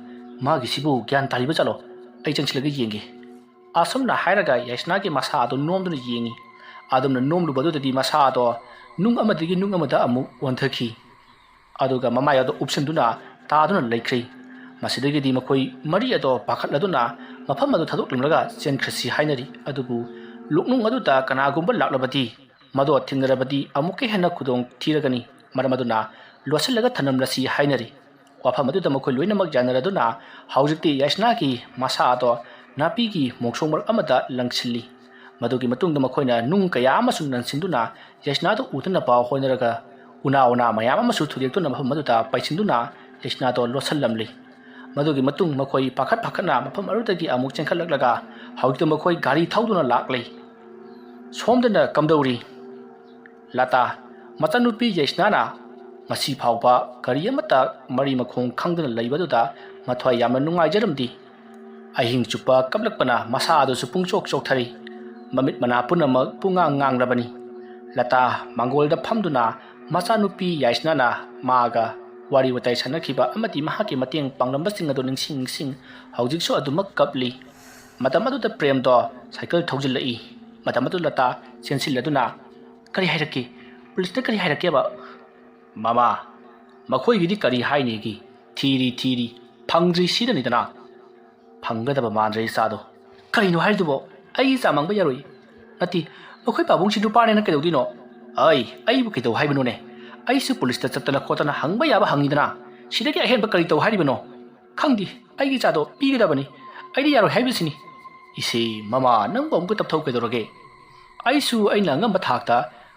ꯃꯥꯒꯤꯁꯤꯕꯨ ꯒ꯭ꯌꯥꯟ ꯇꯥꯔꯤꯕ ꯆꯠꯂꯣ ꯑꯩ ꯆꯪꯁꯤꯜꯂꯒ ꯌꯦꯡꯒꯦ ꯑꯁꯨꯝꯅ ꯍꯥꯏꯔꯒ ꯌꯥꯏꯁꯅꯥꯒꯤ ꯃꯁꯥ ꯑꯗꯨ ꯅꯣꯝꯗꯨꯅ ꯌꯦꯡꯉꯤ ꯑꯗꯨꯝꯅ ꯅꯣꯝꯂꯨꯕ ꯑꯗꯨꯗꯗꯤ ꯃꯁꯥ ꯑꯗꯣ ꯅꯨꯡ ꯑꯃꯗꯒꯤ ꯅꯨꯡ ꯑꯃꯗ ꯑꯃꯨꯛ ꯑꯣꯟꯊꯈꯤ ꯑꯗꯨꯒ ꯃꯃꯥꯏ ꯑꯗꯣ ꯎꯞꯁꯤꯟꯗꯨꯅ ꯇꯥꯗꯨꯅ ꯂꯩꯈ꯭ꯔꯤ ꯃꯁꯤꯗꯒꯤꯗꯤ ꯃꯈꯣꯏ ꯃꯔꯤ ꯑꯗꯣ ꯄꯥꯈꯠꯂꯗꯨꯅ ꯃꯐꯝ ꯑꯗꯨ ꯊꯥꯗꯣꯛꯂꯝꯂꯒ ꯆꯦꯟꯈ꯭ꯔꯁꯤ ꯍꯥꯏꯅꯔꯤ ꯑꯗꯨꯕꯨ ꯂꯨꯛꯅꯨꯡ ꯑꯗꯨꯗ ꯀꯅꯥꯒꯨꯝꯕ ꯂꯥꯛꯂꯕꯗꯤ ꯃꯗꯣ ꯊꯦꯡꯅꯔꯕꯗꯤ ꯑꯃꯨꯛꯀ ꯍꯦꯟꯅ ꯈꯨꯗꯣꯡ ꯊꯤꯔꯒꯅꯤ ꯃꯔꯝ ꯑꯗꯨꯅ ꯂꯣꯠꯁꯤꯜꯂꯒ ꯊꯅꯝꯂꯁꯤ ꯍꯥꯏꯅꯔꯤ ꯋꯥꯐꯝ ꯑꯗꯨꯗ ꯃꯈꯣꯏ ꯂꯣꯏꯅꯃꯛ ꯌꯥꯅꯔꯗꯨꯅ ꯍꯧꯖꯤꯛꯇꯤ ꯌꯥꯏꯁꯅꯥꯒꯤ ꯃꯁꯥ ꯑꯗꯣ ꯅꯥꯄꯤꯒꯤ ꯃꯣꯡꯁꯣꯡ ꯃꯔꯛ ꯑꯃꯗ ꯂꯪꯁꯤꯜꯂꯤ ꯃꯗꯨꯒꯤ ꯃꯇꯨꯡꯗ ꯃꯈꯣꯏꯅ ꯅꯨꯡ ꯀꯌꯥ ꯑꯃꯁꯨ ꯅꯟꯁꯤꯟꯗꯨꯅ ꯌꯥꯏꯁꯅꯥꯗꯨ ꯎꯗꯅꯕ ꯍꯣꯠꯅꯔꯒ ꯎꯅꯥ ꯃꯌꯥꯝ ꯑꯃꯁꯨ ꯊꯨꯗꯦꯛꯇꯨꯅ ꯃꯐꯝ ꯑꯗꯨꯗ ꯄꯩꯁꯤꯟꯗꯨꯅ ꯌꯥꯏꯁꯅꯥꯗꯣ ꯂꯣꯠꯁꯤꯜꯂꯝꯂꯤ ꯃꯗꯨꯒꯤ ꯃꯇꯨꯡ ꯃꯈꯣꯏ ꯄꯥꯈꯠꯅ ꯃꯐꯝ ꯑꯗꯨꯗꯒꯤ ꯑꯃꯨꯛ ꯆꯦꯟꯈꯠꯂꯛꯂꯒ ꯍꯧꯖꯤꯛꯇꯤ ꯃꯈꯣꯏ ꯒꯥꯔꯤ ꯊꯧꯗꯨꯅ ꯂꯥꯛꯂꯤ ꯁꯣꯝꯗꯅ ꯀꯝꯗꯧꯔꯤ ꯂꯇꯥ ꯃꯆꯥꯅꯨꯄꯤ ꯌꯥꯏꯁꯅꯥꯅ ꯉꯁꯤ ꯐꯥꯎꯕ ꯀꯔꯤ ꯑꯃꯠꯇ ꯃꯔꯤ ꯃꯈꯣꯡ ꯈꯪꯗꯅ ꯂꯩꯕꯗꯨꯗ ꯃꯊ꯭ꯋꯥꯏ ꯌꯥꯝꯅ ꯅꯨꯡꯉꯥꯏꯖꯔꯝꯗꯤ ꯑꯍꯤꯡ ꯆꯨꯞꯄ ꯀꯞꯂꯛꯄꯅ ꯃꯁꯥ ꯑꯗꯨꯁꯨ ꯄꯨꯡꯆꯣꯛ ꯆꯣꯛꯊꯔꯤ ꯃꯃꯤꯠ ꯃꯅꯥ ꯄꯨꯝꯅꯃꯛ ꯉꯥꯡꯂꯕꯅꯤ ꯂꯇꯥ ꯃꯥꯡꯒꯣꯜꯗ ꯐꯝꯗꯨꯅ ꯃꯆꯥꯅꯨꯄꯤ ꯌꯥꯏꯁꯅꯥꯅ ꯃꯥꯒ ꯋꯥꯔꯤ ꯋꯥꯇꯥꯏ ꯁꯥꯟꯅꯈꯤꯕ ꯑꯃꯗꯤ ꯃꯍꯥꯛꯀꯤ ꯃꯇꯦꯡ ꯄꯥꯡꯂꯝꯕꯁꯤꯡ ꯑꯗꯨ ꯅꯤꯡꯁꯤꯡ ꯍꯧꯖꯤꯛꯁꯨ ꯑꯗꯨꯃꯛ ꯀꯞꯂꯤ ꯃꯇꯝ ꯑꯗꯨꯗ ꯄ꯭ꯔꯦꯝꯗꯣ ꯁꯥꯏꯀꯜ ꯊꯧꯖꯤꯜꯂꯛꯏ ꯃꯇꯝ ꯑꯗꯨ ꯂꯇꯥ ꯆꯦꯟꯁꯤꯜꯂꯗꯨꯅ ꯀꯔꯤ ꯍꯥꯏꯔꯛꯀꯦ ꯄꯨꯂꯤꯁꯅ ꯀꯔꯤ ꯍꯥꯏꯔꯛꯀꯦꯕ ꯃꯃꯥ ꯃꯈꯣꯏꯒꯤꯗꯤ ꯀꯔꯤ ꯍꯥꯏꯅꯤꯒꯤ ꯊꯤꯔꯤ ꯐꯪꯗ꯭ꯔꯤ ꯁꯤꯗꯅꯤꯗꯅ ꯐꯪꯒꯗꯕ ꯃꯥꯟꯗ꯭ꯔꯦ ꯏꯆꯥꯗꯣ ꯀꯔꯤꯅꯣ ꯍꯥꯏꯔꯤꯗꯨꯕꯣ ꯑꯩ ꯏꯆꯥ ꯃꯥꯡꯕ ꯌꯥꯔꯣꯏ ꯅꯠꯇꯦ ꯃꯈꯣꯏ ꯄꯥꯕꯨꯡꯁꯤ ꯅꯨꯄꯥꯅꯦꯅ ꯀꯩꯗꯧꯗꯣꯏꯅꯣ ꯑꯩꯕꯨ ꯀꯩꯗꯧ ꯍꯥꯏꯕꯅꯣꯅꯦ ꯑꯩꯁꯨ ꯄꯨꯂꯤꯁꯇ ꯆꯠꯇꯅ ꯈꯣꯠꯇꯅ ꯍꯪꯕ ꯌꯥꯕ ꯍꯪꯉꯤꯗꯅ ꯁꯤꯗꯒꯤ ꯑꯍꯦꯟꯕ ꯀꯔꯤ ꯇꯧ ꯍꯥꯏꯔꯤꯕꯅꯣ ꯈꯪꯗꯦ ꯑꯩꯒꯤ ꯏꯆꯥꯗꯣ ꯄꯤꯒꯗꯕꯅꯤ ꯑꯩꯗꯤ ꯌꯥꯔꯣꯏ ꯍꯥꯏꯕꯁꯤꯅꯤ ꯏꯁꯦ ꯃꯃꯥ ꯅꯪꯕꯨ ꯑꯃꯨꯛꯀ ꯇꯞꯊꯣꯛꯀꯗꯧꯔꯒꯦ ꯑꯩꯁꯨ ꯑꯩꯅ ꯑꯉꯝꯕ ꯊꯥꯛꯇ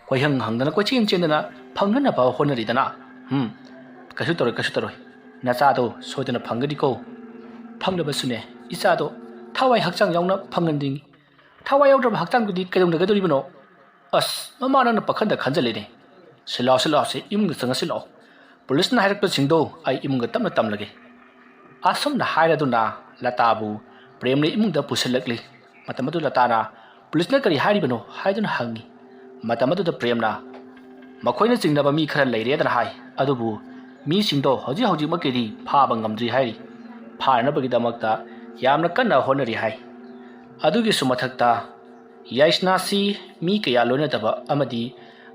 ꯀꯣꯏꯍꯪ ꯍꯪꯗꯅ ꯀꯣꯏꯆꯦꯟ ꯆꯦꯟꯗꯅ ꯐꯪꯅꯅꯕ ꯍꯣꯠꯅꯔꯤꯗꯅ ꯀꯩꯁꯨ ꯇꯧꯔꯣꯏ ꯅꯆꯥꯗꯣ ꯁꯣꯏꯗꯅ ꯐꯪꯒꯅꯤꯀꯣ ꯐꯪꯂꯕꯁꯨꯅꯦ ꯏꯆꯥꯗꯣ ꯊꯋꯥꯏ ꯍꯛꯆꯥꯡ ꯌꯥꯎꯅ ꯐꯪꯍꯟꯅꯤꯡꯉꯤ ꯊꯋꯥꯏ ꯌꯥꯎꯗ꯭ꯔꯕ ꯍꯛꯆꯥꯡꯗꯨꯗꯤ ꯀꯩꯗꯧꯅꯒꯗꯧꯔꯤꯕꯅꯣ ꯑꯁ ꯃꯃꯥ ꯅꯪꯅ ꯄꯥꯈꯟꯗ ꯈꯟꯖꯜꯂꯦꯅꯦ ꯁꯤ ꯏꯃꯨꯡꯗ ꯆꯪꯉꯁꯤ ꯂꯥꯛꯑꯣ ꯄꯨꯂꯤꯁꯅ ꯍꯥꯏꯔꯛꯄꯁꯤꯡꯗꯣ ꯑꯩ ꯏꯃꯨꯡꯗ ꯇꯞꯅ ꯇꯝꯂꯒꯦ ꯑꯁꯨꯝꯅ ꯍꯥꯏꯔꯗꯨꯅ ꯂꯇꯥꯕꯨ ꯄ꯭ꯔꯦꯝꯅ ꯏꯃꯨꯡꯗ ꯄꯨꯁꯤꯜꯂꯛꯂꯤ ꯃꯇꯝ ꯑꯗꯨ ꯂꯇꯥꯅ ꯄꯨꯂꯤꯁꯅ ꯀꯔꯤ ꯍꯥꯏꯔꯤꯕꯅꯣ ꯍꯥꯏꯗꯨꯅ ꯍꯪꯉꯤ ꯃꯇꯝ ꯑꯗꯨꯗ ꯄ꯭ꯔꯦꯝꯅ ꯃꯈꯣꯏꯅ ꯆꯤꯡꯅꯕ ꯃꯤ ꯈꯔ ꯂꯩꯔꯦꯗꯅ ꯍꯥꯏ ꯑꯗꯨꯕꯨ ꯃꯤꯁꯤꯡꯗꯣ ꯍꯧꯖꯤꯛꯃꯛꯀꯤꯗꯤ ꯐꯥꯕ ꯉꯝꯗ꯭ꯔꯤ ꯍꯥꯏꯔꯤ ꯐꯥꯅꯕꯒꯤꯗꯃꯛꯇ ꯌꯥꯝꯅ ꯀꯟꯅ ꯍꯣꯠꯅꯔꯤ ꯍꯥꯏ ꯑꯗꯨꯒꯤꯁꯨ ꯃꯊꯛꯇ ꯌꯥꯏꯁꯅꯥꯁꯤ ꯃꯤ ꯀꯌꯥ ꯂꯣꯏꯅꯗꯕ ꯑꯃꯗꯤ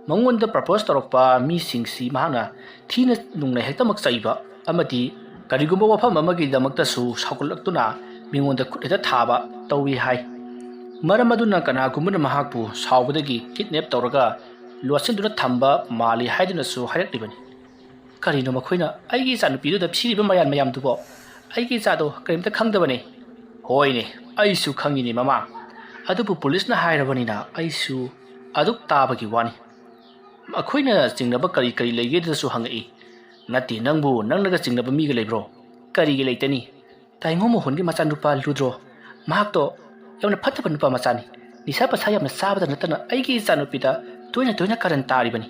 ꯃꯉꯣꯟꯗ ꯄ꯭ꯔꯄꯣꯁ ꯇꯧꯔꯛꯄ ꯃꯤꯁꯤꯡꯁꯤ ꯃꯍꯥꯛꯅ ꯊꯤꯅ ꯅꯨꯡꯅ ꯍꯦꯛꯇꯃꯛ ꯆꯩꯕ ꯑꯃꯗꯤ ꯀꯔꯤꯒꯨꯝꯕ ꯋꯥꯐꯝ ꯑꯃꯒꯤꯗꯃꯛꯇꯁꯨ ꯁꯥꯎꯒꯠꯂꯛꯇꯨꯅ ꯃꯤꯉꯣꯟꯗ ꯈꯨꯠ ꯍꯦꯛꯇ ꯊꯥꯕ ꯇꯧꯏ ꯍꯥꯏ ꯃꯔꯝ ꯑꯗꯨꯅ ꯀꯅꯥꯒꯨꯝꯕꯅ ꯃꯍꯥꯛꯄꯨ ꯁꯥꯎꯕꯗꯒꯤ ꯀꯤꯗꯅꯦꯞ ꯇꯧꯔꯒ ꯂꯣꯠꯁꯤꯟꯗꯨꯅ ꯊꯝꯕ ꯃꯥꯜꯂꯤ ꯍꯥꯏꯗꯨꯅꯁꯨ ꯍꯥꯏꯔꯛꯂꯤꯕꯅꯤ ꯀꯔꯤꯅꯣ ꯃꯈꯣꯏꯅ ꯑꯩꯒꯤ ꯏꯆꯥꯅꯨꯄꯤꯗꯨꯗ ꯄꯤꯔꯤꯕ ꯃꯌꯥꯝꯗꯨꯕꯣ ꯑꯩꯒꯤ ꯏꯆꯥꯗꯣ ꯀꯔꯤꯝꯇ ꯈꯪꯗꯕꯅꯦ ꯍꯣꯏꯅꯦ ꯑꯩꯁꯨ ꯈꯪꯉꯤꯅꯦ ꯃꯃꯥ ꯑꯗꯨꯕꯨ ꯄꯨꯂꯤꯁꯅ ꯍꯥꯏꯔꯕꯅꯤꯅ ꯑꯩꯁꯨ ꯑꯗꯨꯛ ꯇꯥꯕꯒꯤ ꯋꯥꯅꯤ ꯑꯩꯈꯣꯏꯅ ꯆꯤꯡꯅꯕ ꯀꯔꯤ ꯂꯩꯒꯦꯗꯁꯨ ꯍꯪꯉꯛꯏ ꯅꯠꯇꯦ ꯅꯪꯅꯒ ꯆꯤꯡꯅꯕ ꯃꯤꯒ ꯂꯩꯕ꯭ꯔꯣ ꯀꯔꯤꯒꯤ ꯂꯩꯇꯅꯤ ꯇꯥꯏꯉꯣ ꯃꯣꯍꯟꯒꯤ ꯃꯆꯥꯅꯨꯄꯥ ꯂꯨꯗ꯭ꯔꯣ ꯃꯍꯥꯛꯇꯣ ꯌꯥꯝꯅ ꯐꯠꯇꯕ ꯅꯨꯄꯥ ꯃꯆꯥꯅꯤ ꯅꯤꯁꯥ ꯄꯁꯥ ꯌꯥꯝꯅ ꯆꯥꯕꯗ ꯅꯠꯇꯅ ꯑꯩꯒꯤ ꯏꯆꯥꯅꯨꯄꯤꯗ ꯇꯣꯏꯅ ꯀꯔꯟ ꯇꯥꯔꯤꯕꯅꯤ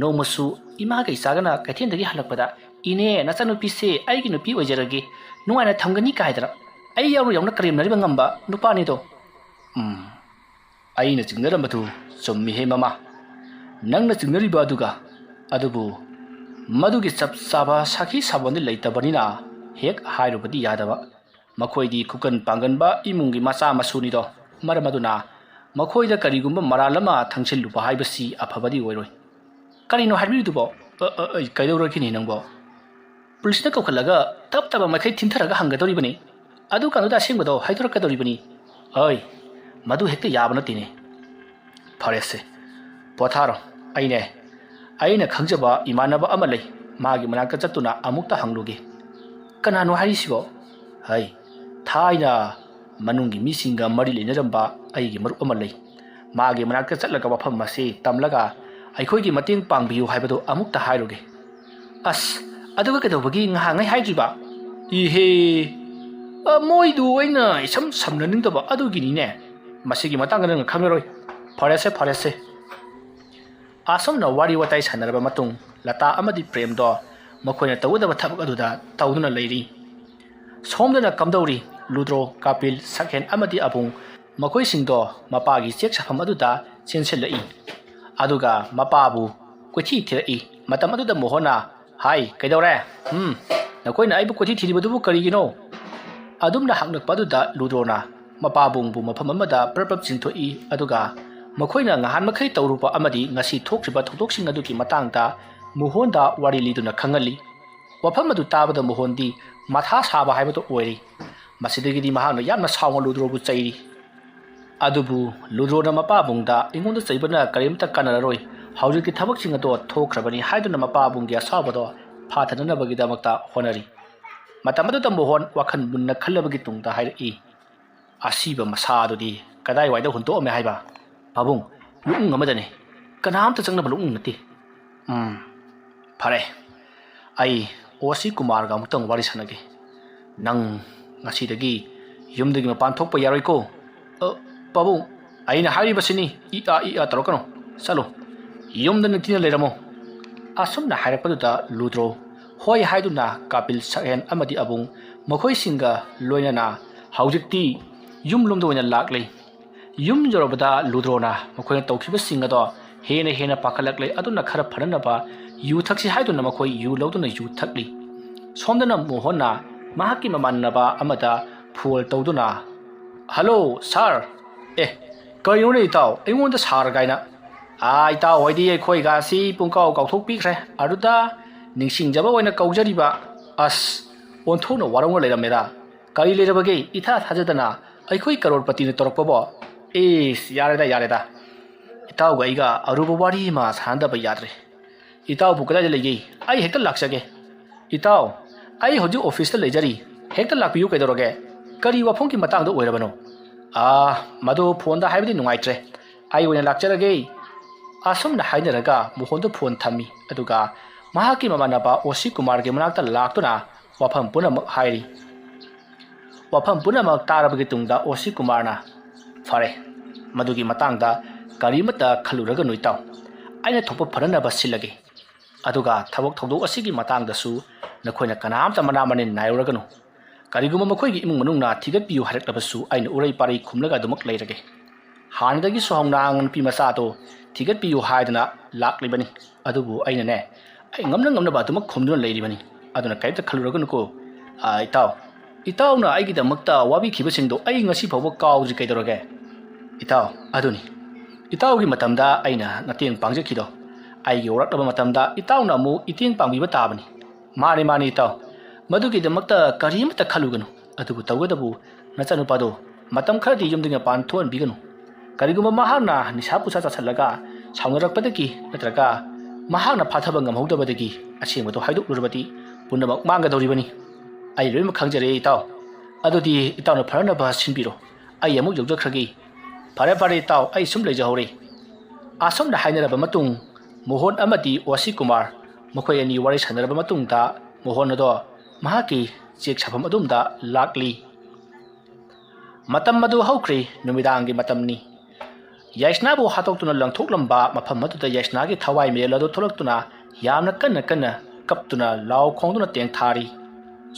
ꯅꯣꯡꯃꯁꯨ ꯏꯃꯥꯒ ꯏꯆꯥꯒꯅ ꯀꯩꯊꯦꯜꯗꯒꯤ ꯍꯜꯂꯛꯄꯗ ꯏꯅꯦ ꯅꯆꯥꯅꯨꯄꯤꯁꯦ ꯑꯩꯒꯤ ꯅꯨꯄꯤ ꯑꯣꯏꯖꯔꯒꯦ ꯅꯨꯡꯉꯥꯏꯅ ꯊꯝꯒꯅꯤ ꯀꯥꯏꯗꯅ ꯑꯩ ꯌꯥꯎꯅ ꯀꯔꯦꯝꯅꯔꯤꯕ ꯉꯝꯕ ꯅꯨꯄꯥꯅꯤꯗꯣ ꯑꯩꯅ ꯆꯤꯡꯅꯔꯝꯕꯗꯨ ꯆꯨꯝꯃꯤꯍꯦ ꯃꯃꯥ ꯅꯪꯅ ꯆꯤꯡꯅꯔꯤꯕ ꯑꯗꯨꯕꯨ ꯃꯗꯨꯒꯤ ꯆꯞ ꯆꯥꯕ ꯁꯥꯈꯤ ꯁꯥꯕꯣꯟꯗꯤ ꯂꯩꯇꯕꯅꯤꯅ ꯍꯦꯛ ꯍꯥꯏꯔꯨꯕꯗꯤ ꯌꯥꯗꯕ ꯃꯈꯣꯏꯗꯤ ꯈꯨꯀꯟ ꯄꯥꯡꯒꯟꯕ ꯏꯃꯨꯡꯒꯤ ꯃꯆꯥ ꯃꯁꯨꯅꯤꯗꯣ ꯃꯔꯝ ꯑꯗꯨꯅ ꯃꯈꯣꯏꯗ ꯀꯔꯤꯒꯨꯝꯕ ꯃꯔꯥꯜ ꯑꯃ ꯊꯪꯁꯤꯜꯂꯨꯕ ꯍꯥꯏꯕꯁꯤ ꯑꯐꯕꯗꯤ ꯑꯣꯏꯔꯣꯏ ꯀꯔꯤꯅꯣ ꯍꯥꯏꯕꯤꯔꯤꯗꯨꯕꯣ ꯀꯩꯗꯧꯔꯒꯦꯅꯦ ꯅꯪꯕꯣ ꯄꯨꯂꯤꯁꯅ ꯀꯧꯈꯠꯂꯒ ꯇꯞ ꯃꯈꯩ ꯊꯤꯟꯊꯔꯒ ꯍꯪꯒꯗꯧꯔꯤꯕꯅꯤ ꯑꯗꯨ ꯀꯥꯟꯗꯨꯗ ꯑꯁꯦꯡꯕꯗꯣ ꯍꯥꯏꯗꯣꯔꯛꯀꯗꯧꯔꯤꯕꯅꯤ ꯃꯗꯨ ꯍꯦꯛꯇ ꯌꯥꯕ ꯅꯠꯇꯦꯅꯦ ꯐꯔꯦꯁꯦ ꯄꯣꯊꯥꯔꯣ ꯑꯩꯅ ꯈꯪꯖꯕ ꯏꯃꯥꯟꯅꯕ ꯑꯃ ꯂꯩ ꯃꯥꯒꯤ ꯃꯅꯥꯛꯇ ꯆꯠꯇꯨꯅ ꯑꯃꯨꯛꯇ ꯍꯪꯂꯨꯒꯦ ꯀꯅꯥꯅꯣ ꯍꯥꯏꯔꯤꯁꯤꯕꯣ ꯊꯥꯏꯅ ꯃꯅꯨꯡꯒꯤ ꯃꯤꯁꯤꯡꯒ ꯃꯔꯤ ꯂꯩꯅꯔꯝꯕ ꯑꯩꯒꯤ ꯃꯔꯨꯞ ꯑꯃ ꯂꯩ ꯃꯥꯒꯤ ꯃꯅꯥꯛꯇ ꯆꯠꯂꯒ ꯋꯥꯐꯝ ꯑꯁꯤ ꯇꯝꯂꯒ ꯑꯩꯈꯣꯏꯒꯤ ꯃꯇꯦꯡ ꯄꯥꯡꯕꯤꯌꯨ ꯍꯥꯏꯕꯗꯨ ꯑꯃꯨꯛꯇ ꯍꯥꯏꯔꯨꯒꯦ ꯑꯁ ꯑꯗꯨꯒ ꯀꯩꯗꯧꯕꯒꯤ ꯉꯍꯥꯡꯉꯩ ꯍꯥꯏꯗ꯭ꯔꯤꯕ ꯏꯍꯦ ꯃꯣꯏꯗꯨ ꯑꯩꯅ ꯏꯁꯝ ꯁꯝꯅꯅꯤꯡꯗꯕ ꯑꯗꯨꯒꯤꯅꯤꯅꯦ ꯃꯁꯤꯒꯤ ꯃꯇꯥꯡꯗ ꯅꯪꯅ ꯈꯪꯂꯔꯣꯏ ꯐꯔꯦꯁꯦ ꯑꯁꯨꯝꯅ ꯋꯥꯔꯤ ꯋꯥꯇꯥꯏ ꯁꯥꯟꯅꯔꯕ ꯃꯇꯨꯡ ꯂꯇꯥ ꯑꯃꯗꯤ ꯄ꯭ꯔꯦꯝꯗꯣ ꯃꯈꯣꯏꯅ ꯇꯧꯒꯗꯕ ꯊꯕꯛ ꯑꯗꯨꯗ ꯇꯧꯗꯨꯅ ꯂꯩꯔꯤ ꯁꯣꯝꯗꯅ ꯀꯝꯗꯧꯔꯤ ꯂꯨꯗ꯭ꯔꯣ ꯀꯥꯄꯤꯜ ꯁꯛꯍꯦꯟ ꯑꯃꯗꯤ ꯑꯕꯨꯡ ꯃꯈꯣꯏꯁꯤꯡꯗꯣ ꯃꯄꯥꯒꯤ ꯆꯦꯛ ꯁꯥꯐꯝ ꯑꯗꯨꯗ ꯆꯦꯟꯁꯤꯜꯂꯛꯏ ꯑꯗꯨꯒ ꯃꯄꯥꯕꯨ ꯀꯣꯏꯊꯤ ꯊꯤꯔꯛꯏ ꯃꯇꯝ ꯑꯗꯨꯗ ꯃꯣꯍꯣꯟꯅ ꯍꯥꯏ ꯀꯩꯗꯧꯔꯦ ꯅꯈꯣꯏꯅ ꯑꯩꯕꯨ ꯀꯣꯏꯊꯤ ꯊꯤꯔꯤꯕꯗꯨꯕꯨ ꯀꯔꯤꯒꯤꯅꯣ ꯑꯗꯨꯝꯅ ꯍꯪꯂꯛꯄ ꯑꯗꯨꯗ ꯂꯨꯗ꯭ꯔꯣꯅ ꯃꯄꯥꯕꯨꯡꯕꯨ ꯃꯐꯝ ꯑꯃꯗ ꯄ꯭ꯔꯞ ꯆꯤꯡꯊꯣꯛꯏ ꯑꯗꯨꯒ ꯃꯈꯣꯏꯅ ꯉꯍꯥꯟ ꯃꯈꯩ ꯇꯧꯔꯨꯕ ꯑꯃꯗꯤ ꯉꯁꯤ ꯊꯣꯛꯈ꯭ꯔꯤꯕ ꯊꯧꯗꯣꯛꯁꯤꯡ ꯑꯗꯨꯒꯤ ꯃꯇꯥꯡꯗ ꯃꯣꯍꯣꯟꯗ ꯋꯥꯔꯤ ꯂꯤꯗꯨꯅ ꯈꯪꯍꯜꯂꯤ ꯋꯥꯐꯝ ꯑꯗꯨ ꯇꯥꯕꯗ ꯃꯣꯍꯣꯟꯗꯤ ꯃꯊꯥ ꯁꯥꯕ ꯍꯥꯏꯕꯗꯨ ꯑꯣꯏꯔꯤ ꯃꯁꯤꯗꯒꯤꯗꯤ ꯃꯍꯥꯛꯅ ꯌꯥꯝꯅ ꯁꯥꯎꯅ ꯂꯨꯗ꯭ꯔꯣꯕꯨ ꯆꯩꯔꯤ ꯑꯗꯨꯕꯨ ꯂꯨꯗ꯭ꯔꯣꯅ ꯃꯄꯥꯕꯨꯡꯗ ꯑꯩꯉꯣꯟꯗ ꯆꯩꯕꯅ ꯀꯔꯤꯝꯇ ꯀꯥꯟꯅꯔꯔꯣꯏ ꯍꯧꯖꯤꯛꯇꯤ ꯊꯕꯛꯁꯤꯡ ꯑꯗꯣ ꯊꯣꯛꯈ꯭ꯔꯕꯅꯤ ꯍꯥꯏꯗꯨꯅ ꯃꯄꯥꯕꯨꯡꯒꯤ ꯑꯁꯥꯎꯕꯗꯣ ꯐꯥꯊꯅꯅꯕꯒꯤꯗꯃꯛꯇ ꯍꯣꯠꯅꯔꯤ ꯃꯇꯝ ꯑꯗꯨꯗ ꯃꯣꯍꯣꯟ ꯋꯥꯈꯜ ꯃꯨꯟꯅ ꯈꯜꯂꯕꯒꯤ ꯇꯨꯡꯗ ꯍꯥꯏꯔꯛꯏ ꯑꯁꯤꯕ ꯃꯁꯥꯗꯨꯗꯤ ꯀꯗꯥꯏꯋꯥꯏꯗ ꯍꯨꯟꯇꯣꯛꯑꯝꯃꯦ ꯍꯥꯏꯕ ꯄꯥꯕꯨꯡ ꯂꯨꯛꯅꯨꯡ ꯑꯃꯗꯅꯤ ꯀꯅꯥꯝꯇ ꯆꯪꯅꯕ ꯂꯨꯛꯅꯨꯡ ꯅꯠꯇꯦ ꯐꯔꯦ ꯑꯩ ꯑꯣꯁꯤ ꯀꯨꯃꯥꯔꯒ ꯑꯃꯨꯛꯇꯪ ꯋꯥꯔꯤ ꯁꯥꯟꯅꯒꯦ ꯅꯪ ꯉꯁꯤꯗꯒꯤ ꯌꯨꯝꯗꯒꯤ ꯃꯄꯥꯟ ꯊꯣꯛꯄ ꯌꯥꯔꯣꯏꯀꯣ ꯄꯥꯕꯨꯡ ꯑꯩꯅ ꯍꯥꯏꯔꯤꯕꯁꯤꯅꯤ ꯏ ꯑꯥ ꯇꯧꯔꯛꯀꯅꯨ ꯆꯠꯂꯣ ꯌꯨꯝꯗ ꯅꯤꯡꯊꯤꯅ ꯂꯩꯔꯝꯃꯣ ꯑꯁꯨꯝꯅ ꯍꯥꯏꯔꯛꯄꯗꯨꯗ ꯂꯨꯗ꯭ꯔꯣ ꯍꯣꯏ ꯍꯥꯏꯗꯨꯅ ꯀꯥꯄꯤꯜ ꯁꯛꯍꯦꯟ ꯑꯃꯗꯤ ꯑꯕꯨꯡ ꯃꯈꯣꯏꯁꯤꯡꯒ ꯂꯣꯏꯅꯅ ꯍꯧꯖꯤꯛꯇꯤ ꯌꯨꯝꯂꯣꯝꯗ ꯑꯣꯏꯅ ꯂꯥꯛꯂꯤ ꯌꯨꯝ ꯌꯧꯔꯕꯗ ꯂꯨꯗ꯭ꯔꯣꯅ ꯃꯈꯣꯏꯅ ꯇꯧꯈꯤꯕꯁꯤꯡ ꯑꯗꯣ ꯍꯦꯟꯅ ꯄꯥꯈꯠꯂꯛꯂꯦ ꯑꯗꯨꯅ ꯈꯔ ꯐꯅꯅꯕ ꯌꯨ ꯊꯛꯁꯤ ꯍꯥꯏꯗꯨꯅ ꯃꯈꯣꯏ ꯌꯨ ꯂꯧꯗꯨꯅ ꯌꯨ ꯊꯛꯂꯤ ꯁꯣꯝꯗꯅ ꯃꯣꯍꯣꯟꯅ ꯃꯍꯥꯛꯀꯤ ꯃꯃꯥꯟꯅꯕ ꯑꯃꯗ ꯐꯣꯜ ꯇꯧꯗꯨꯅ ꯍꯜꯂꯣ ꯁꯥꯔ ꯀꯔꯤꯅꯣꯅꯦ ꯏꯇꯥꯎ ꯑꯩꯉꯣꯟꯗ ꯁꯥꯔ ꯀꯥꯏꯅ ꯏꯇꯥꯎ ꯍꯣꯏꯗꯤ ꯑꯩꯈꯣꯏꯒꯁꯤ ꯄꯨꯡꯀꯥꯎ ꯀꯥꯎꯊꯣꯛꯄꯤꯈ꯭ꯔꯦ ꯑꯗꯨꯗ ꯅꯤꯡꯁꯤꯡꯖꯕ ꯑꯣꯏꯅ ꯀꯧꯖꯔꯤꯕ ꯑꯁ ꯑꯣꯟꯊꯣꯛꯅ ꯋꯥꯔꯧꯅ ꯂꯩꯔꯝꯃꯦꯗ ꯀꯔꯤ ꯂꯩꯔꯕꯒꯦ ꯏꯊꯥ ꯊꯥꯖꯗꯅ ꯑꯩꯈꯣꯏ ꯀꯔꯣꯔꯄꯇꯤꯅ ꯇꯧꯔꯛꯄꯕꯣ ꯌꯥꯔꯦꯗ ꯏꯇꯥꯎꯒ ꯑꯩꯒ ꯑꯔꯨꯕ ꯋꯥꯔꯤ ꯑꯃ ꯁꯥꯟꯅꯗꯕ ꯌꯥꯗ꯭ꯔꯦ ꯏꯇꯥꯎꯕꯨ ꯀꯗꯥꯏꯗ ꯂꯩꯒꯦ ꯑꯩ ꯍꯦꯛꯇ ꯂꯥꯛꯆꯒꯦ ꯏꯇꯥꯎ ꯑꯩ ꯍꯧꯖꯤꯛ ꯑꯣꯐꯤꯁꯇ ꯂꯩꯖꯔꯤ ꯍꯦꯛꯇ ꯂꯥꯛꯄꯤꯌꯨ ꯀꯩꯗꯧꯔꯒꯦ ꯀꯔꯤ ꯋꯥꯐꯝꯒꯤ ꯃꯇꯥꯡꯗ ꯑꯣꯏꯔꯕꯅꯣ ꯃꯗꯨ ꯐꯣꯟꯗ ꯍꯥꯏꯕꯗꯤ ꯅꯨꯡꯉꯥꯏꯇ꯭ꯔꯦ ꯑꯩ ꯑꯣꯏꯅ ꯂꯥꯛꯆꯔꯒꯦ ꯑꯁꯨꯝꯅ ꯍꯥꯏꯅꯔꯒ ꯃꯣꯍꯣꯟꯗꯨ ꯐꯣꯟ ꯊꯝꯃꯤ ꯑꯗꯨꯒ ꯃꯍꯥꯛꯀꯤ ꯃꯃꯥꯟꯅꯕ ꯑꯣꯁꯤ ꯀꯨꯃꯥꯔꯒꯤ ꯃꯅꯥꯛꯇ ꯂꯥꯛꯇꯨꯅ ꯋꯥꯐꯝ ꯄꯨꯝꯅꯃꯛ ꯍꯥꯏꯔꯤ ꯋꯥꯐꯝ ꯄꯨꯝꯅꯃꯛ ꯇꯥꯔꯕꯒꯤ ꯇꯨꯡꯗ ꯑꯣꯁꯤ ꯀꯨꯃꯥꯔꯅ ꯐꯔꯦ ꯃꯗꯨꯒꯤ ꯃꯇꯥꯡꯗ ꯀꯔꯤꯃꯠꯇ ꯈꯜꯂꯨꯔꯒꯅꯨ ꯏꯇꯥꯎ ꯑꯩꯅ ꯊꯣꯛꯄ ꯐꯅꯅꯕ ꯁꯤꯜꯂꯒꯦ ꯑꯗꯨꯒ ꯊꯕꯛ ꯊꯧꯗꯣꯛ ꯑꯁꯤꯒꯤ ꯃꯇꯥꯡꯗꯁꯨ ꯅꯈꯣꯏꯅ ꯀꯅꯥꯝꯇ ꯃꯅꯥ ꯃꯅꯤꯟ ꯅꯥꯏꯔꯨꯔꯒꯅꯨ ꯀꯔꯤꯒꯨꯝꯕ ꯃꯈꯣꯏꯒꯤ ꯏꯃꯨꯡ ꯃꯅꯨꯡꯅ ꯊꯤꯒꯠꯄꯤꯌꯨ ꯍꯥꯏꯔꯛꯂꯕꯁꯨ ꯑꯩꯅ ꯎꯔꯩ ꯄꯥꯔꯩ ꯈꯨꯝꯂꯒ ꯑꯗꯨꯃꯛ ꯂꯩꯔꯒꯦ ꯍꯥꯟꯅꯗꯒꯤꯁꯨ ꯍꯧꯅ ꯅꯨꯄꯤ ꯃꯆꯥꯗꯣ ꯊꯤꯒꯠꯄꯤꯌꯨ ꯍꯥꯏꯗꯅ ꯂꯥꯛꯂꯤꯕꯅꯤ ꯑꯗꯨꯕꯨ ꯑꯩꯅꯅꯦ ꯑꯩ ꯉꯝꯅꯕ ꯑꯗꯨꯃꯛ ꯈꯨꯝꯗꯨꯅ ꯂꯩꯔꯤꯕꯅꯤ ꯑꯗꯨꯅ ꯀꯔꯤꯝꯇ ꯈꯜꯂꯨꯔꯒꯅꯨꯀꯣ ꯏꯇꯥꯎꯅ ꯑꯩꯒꯤꯗꯃꯛꯇ ꯋꯥꯕꯤꯈꯤꯕꯁꯤꯡꯗꯣ ꯑꯩ ꯉꯁꯤ ꯐꯥꯎꯕ ꯀꯥꯎꯗ꯭ꯔꯤ ꯀꯩꯗꯧꯔꯒꯦ ꯏꯇꯥꯎ ꯑꯗꯨꯅꯤ ꯏꯇꯥꯎꯒꯤ ꯃꯇꯝꯗ ꯑꯩꯅ ꯃꯇꯦꯡ ꯄꯥꯡꯖꯈꯤꯗꯣ ꯑꯩꯒꯤ ꯌꯧꯔꯛꯂꯕ ꯃꯇꯝꯗ ꯏꯇꯥꯎꯅ ꯑꯃꯨꯛ ꯃꯇꯦꯡ ꯄꯥꯡꯕꯤꯕ ꯇꯥꯕꯅꯤ ꯃꯥꯅꯤ ꯏꯇꯥꯎ ꯃꯗꯨꯒꯤꯗꯃꯛꯇ ꯀꯔꯤꯃꯠꯇ ꯈꯜꯂꯨꯒꯅꯨ ꯑꯗꯨꯕꯨ ꯇꯧꯒꯗꯕꯨ ꯅꯆꯥꯅꯨꯄꯥꯗꯣ ꯃꯇꯝ ꯈꯔꯗꯤ ꯌꯨꯝꯗꯒꯤ ꯃꯄꯥꯟ ꯊꯣꯛꯍꯟꯕꯤꯒꯅꯨ ꯀꯔꯤꯒꯨꯝꯕ ꯃꯍꯥꯛꯅ ꯅꯤꯁꯥ ꯄꯨꯁꯥ ꯆꯥꯁꯤꯜꯂꯒ ꯁꯥꯎꯅꯔꯛꯄꯗꯒꯤ ꯅꯠꯇ꯭ꯔꯒ ꯃꯍꯥꯛꯅ ꯐꯥꯊꯕ ꯉꯝꯍꯧꯗꯕꯗꯒꯤ ꯑꯁꯦꯡꯕꯗꯣ ꯍꯥꯏꯗꯣꯛꯂꯨꯔꯕꯗꯤ ꯄꯨꯝꯅꯃꯛ ꯃꯥꯡꯒꯗꯧꯔꯤꯕꯅꯤ ꯑꯩ ꯂꯣꯏꯅꯃꯛ ꯈꯪꯖꯔꯦ ꯏꯇꯥꯎ ꯑꯗꯨꯗꯤ ꯏꯇꯥꯎꯅ ꯐꯅꯅꯕ ꯁꯤꯟꯕꯤꯔꯣ ꯑꯩ ꯑꯃꯨꯛ ꯌꯧꯖꯈ꯭ꯔꯒꯦ ꯐꯔꯦ ꯏꯇꯥꯎ ꯑꯩ ꯁꯨꯝ ꯂꯩꯖꯍꯧꯔꯦ ꯑꯁꯨꯝꯅ ꯍꯥꯏꯅꯔꯕ ꯃꯇꯨꯡ ꯃꯣꯍꯣꯟ ꯑꯃꯗꯤ ꯑꯣꯁꯤ ꯀꯨꯃꯥꯔ ꯃꯈꯣꯏ ꯑꯅꯤ ꯋꯥꯔꯤ ꯁꯥꯟꯅꯔꯕ ꯃꯇꯨꯡꯗ ꯃꯣꯍꯣꯟ ꯑꯗꯣ ꯃꯍꯥꯛꯀꯤ ꯆꯦꯛ ꯁꯥꯐꯝ ꯑꯗꯨꯝꯗ ꯂꯥꯛꯂꯤ ꯃꯇꯝ ꯑꯗꯨ ꯍꯧꯈ꯭ꯔꯦ ꯅꯨꯃꯤꯗꯥꯡꯒꯤ ꯃꯇꯝꯅꯤ ꯌꯥꯏꯁꯅꯥꯕꯨ ꯍꯥꯠꯇꯣꯛꯇꯨꯅ ꯂꯪꯊꯣꯛꯂꯝꯕ ꯃꯐꯝ ꯑꯗꯨꯗ ꯌꯥꯏꯁꯅꯥꯒꯤ ꯊꯋꯥꯏ ꯃꯤꯔꯦꯜ ꯑꯗꯨ ꯊꯣꯛꯂꯛꯇꯨꯅ ꯌꯥꯝꯅ ꯀꯟꯅ ꯀꯞꯇꯨꯅ ꯂꯥꯎ ꯈꯣꯡꯗꯨꯅ ꯇꯦꯡꯊꯥꯔꯤ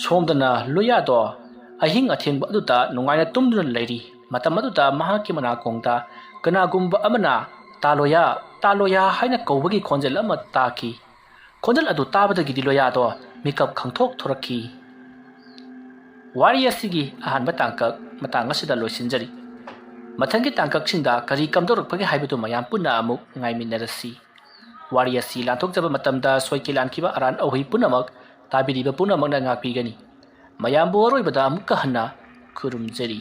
ꯁꯣꯝꯗꯅ ꯂꯨꯌꯥꯗꯣ ꯑꯍꯤꯡ ꯑꯊꯦꯡꯕ ꯑꯗꯨꯗ ꯅꯨꯡꯉꯥꯏꯅ ꯇꯨꯝꯗꯨꯅ ꯂꯩꯔꯤ ꯃꯇꯝ ꯑꯗꯨꯗ ꯃꯍꯥꯛꯀꯤ ꯃꯅꯥꯀꯣꯡꯗ ꯀꯅꯥꯒꯨꯝꯕ ꯑꯃꯅ ꯇꯥꯂꯣꯌꯥ ꯍꯥꯏꯅ ꯀꯧꯕꯒꯤ ꯈꯣꯟꯖꯦꯜ ꯑꯃ ꯇꯥꯈꯤ ꯈꯣꯟꯖꯦꯜ ꯑꯗꯨ ꯇꯥꯕꯗꯒꯤꯗꯤ ꯂꯣꯌꯥꯗꯣ ꯃꯤꯀꯞ ꯈꯪꯊꯣꯛ ꯊꯣꯔꯛꯈꯤ ꯋꯥꯔꯤ ꯑꯁꯤꯒꯤ ꯑꯍꯥꯟꯕ ꯇꯥꯡꯀꯛ ꯃꯇꯥꯡ ꯑꯁꯤꯗ ꯂꯣꯏꯁꯤꯟꯖꯔꯤ ꯃꯊꯪꯒꯤ ꯇꯥꯡꯀꯛꯁꯤꯡꯗ ꯀꯔꯤ ꯀꯝꯗꯧꯔꯛꯄꯒꯦ ꯍꯥꯏꯕꯗꯨ ꯃꯌꯥꯝ ꯄꯨꯟꯅ ꯑꯃꯨꯛ ꯉꯥꯏꯃꯤꯟꯅꯔꯁꯤ ꯋꯥꯔꯤ ꯑꯁꯤ ꯂꯥꯟꯊꯣꯛꯆꯕ ꯃꯇꯝꯗ ꯁꯣꯏꯈꯤ ꯂꯥꯟꯈꯤꯕ ꯑꯔꯥꯟ ꯑꯍꯣꯏ ꯄꯨꯝꯅꯃꯛ ꯇꯥꯕꯤꯔꯤꯕ ꯄꯨꯝꯅꯃꯛꯅ ꯉꯥꯛꯄꯤꯒꯅꯤ ꯃꯌꯥꯝꯕꯨ ꯑꯔꯣꯏꯕꯗ ꯑꯃꯨꯛꯀ ꯍꯟꯅ ꯈꯨꯔꯨꯝꯖꯔꯤ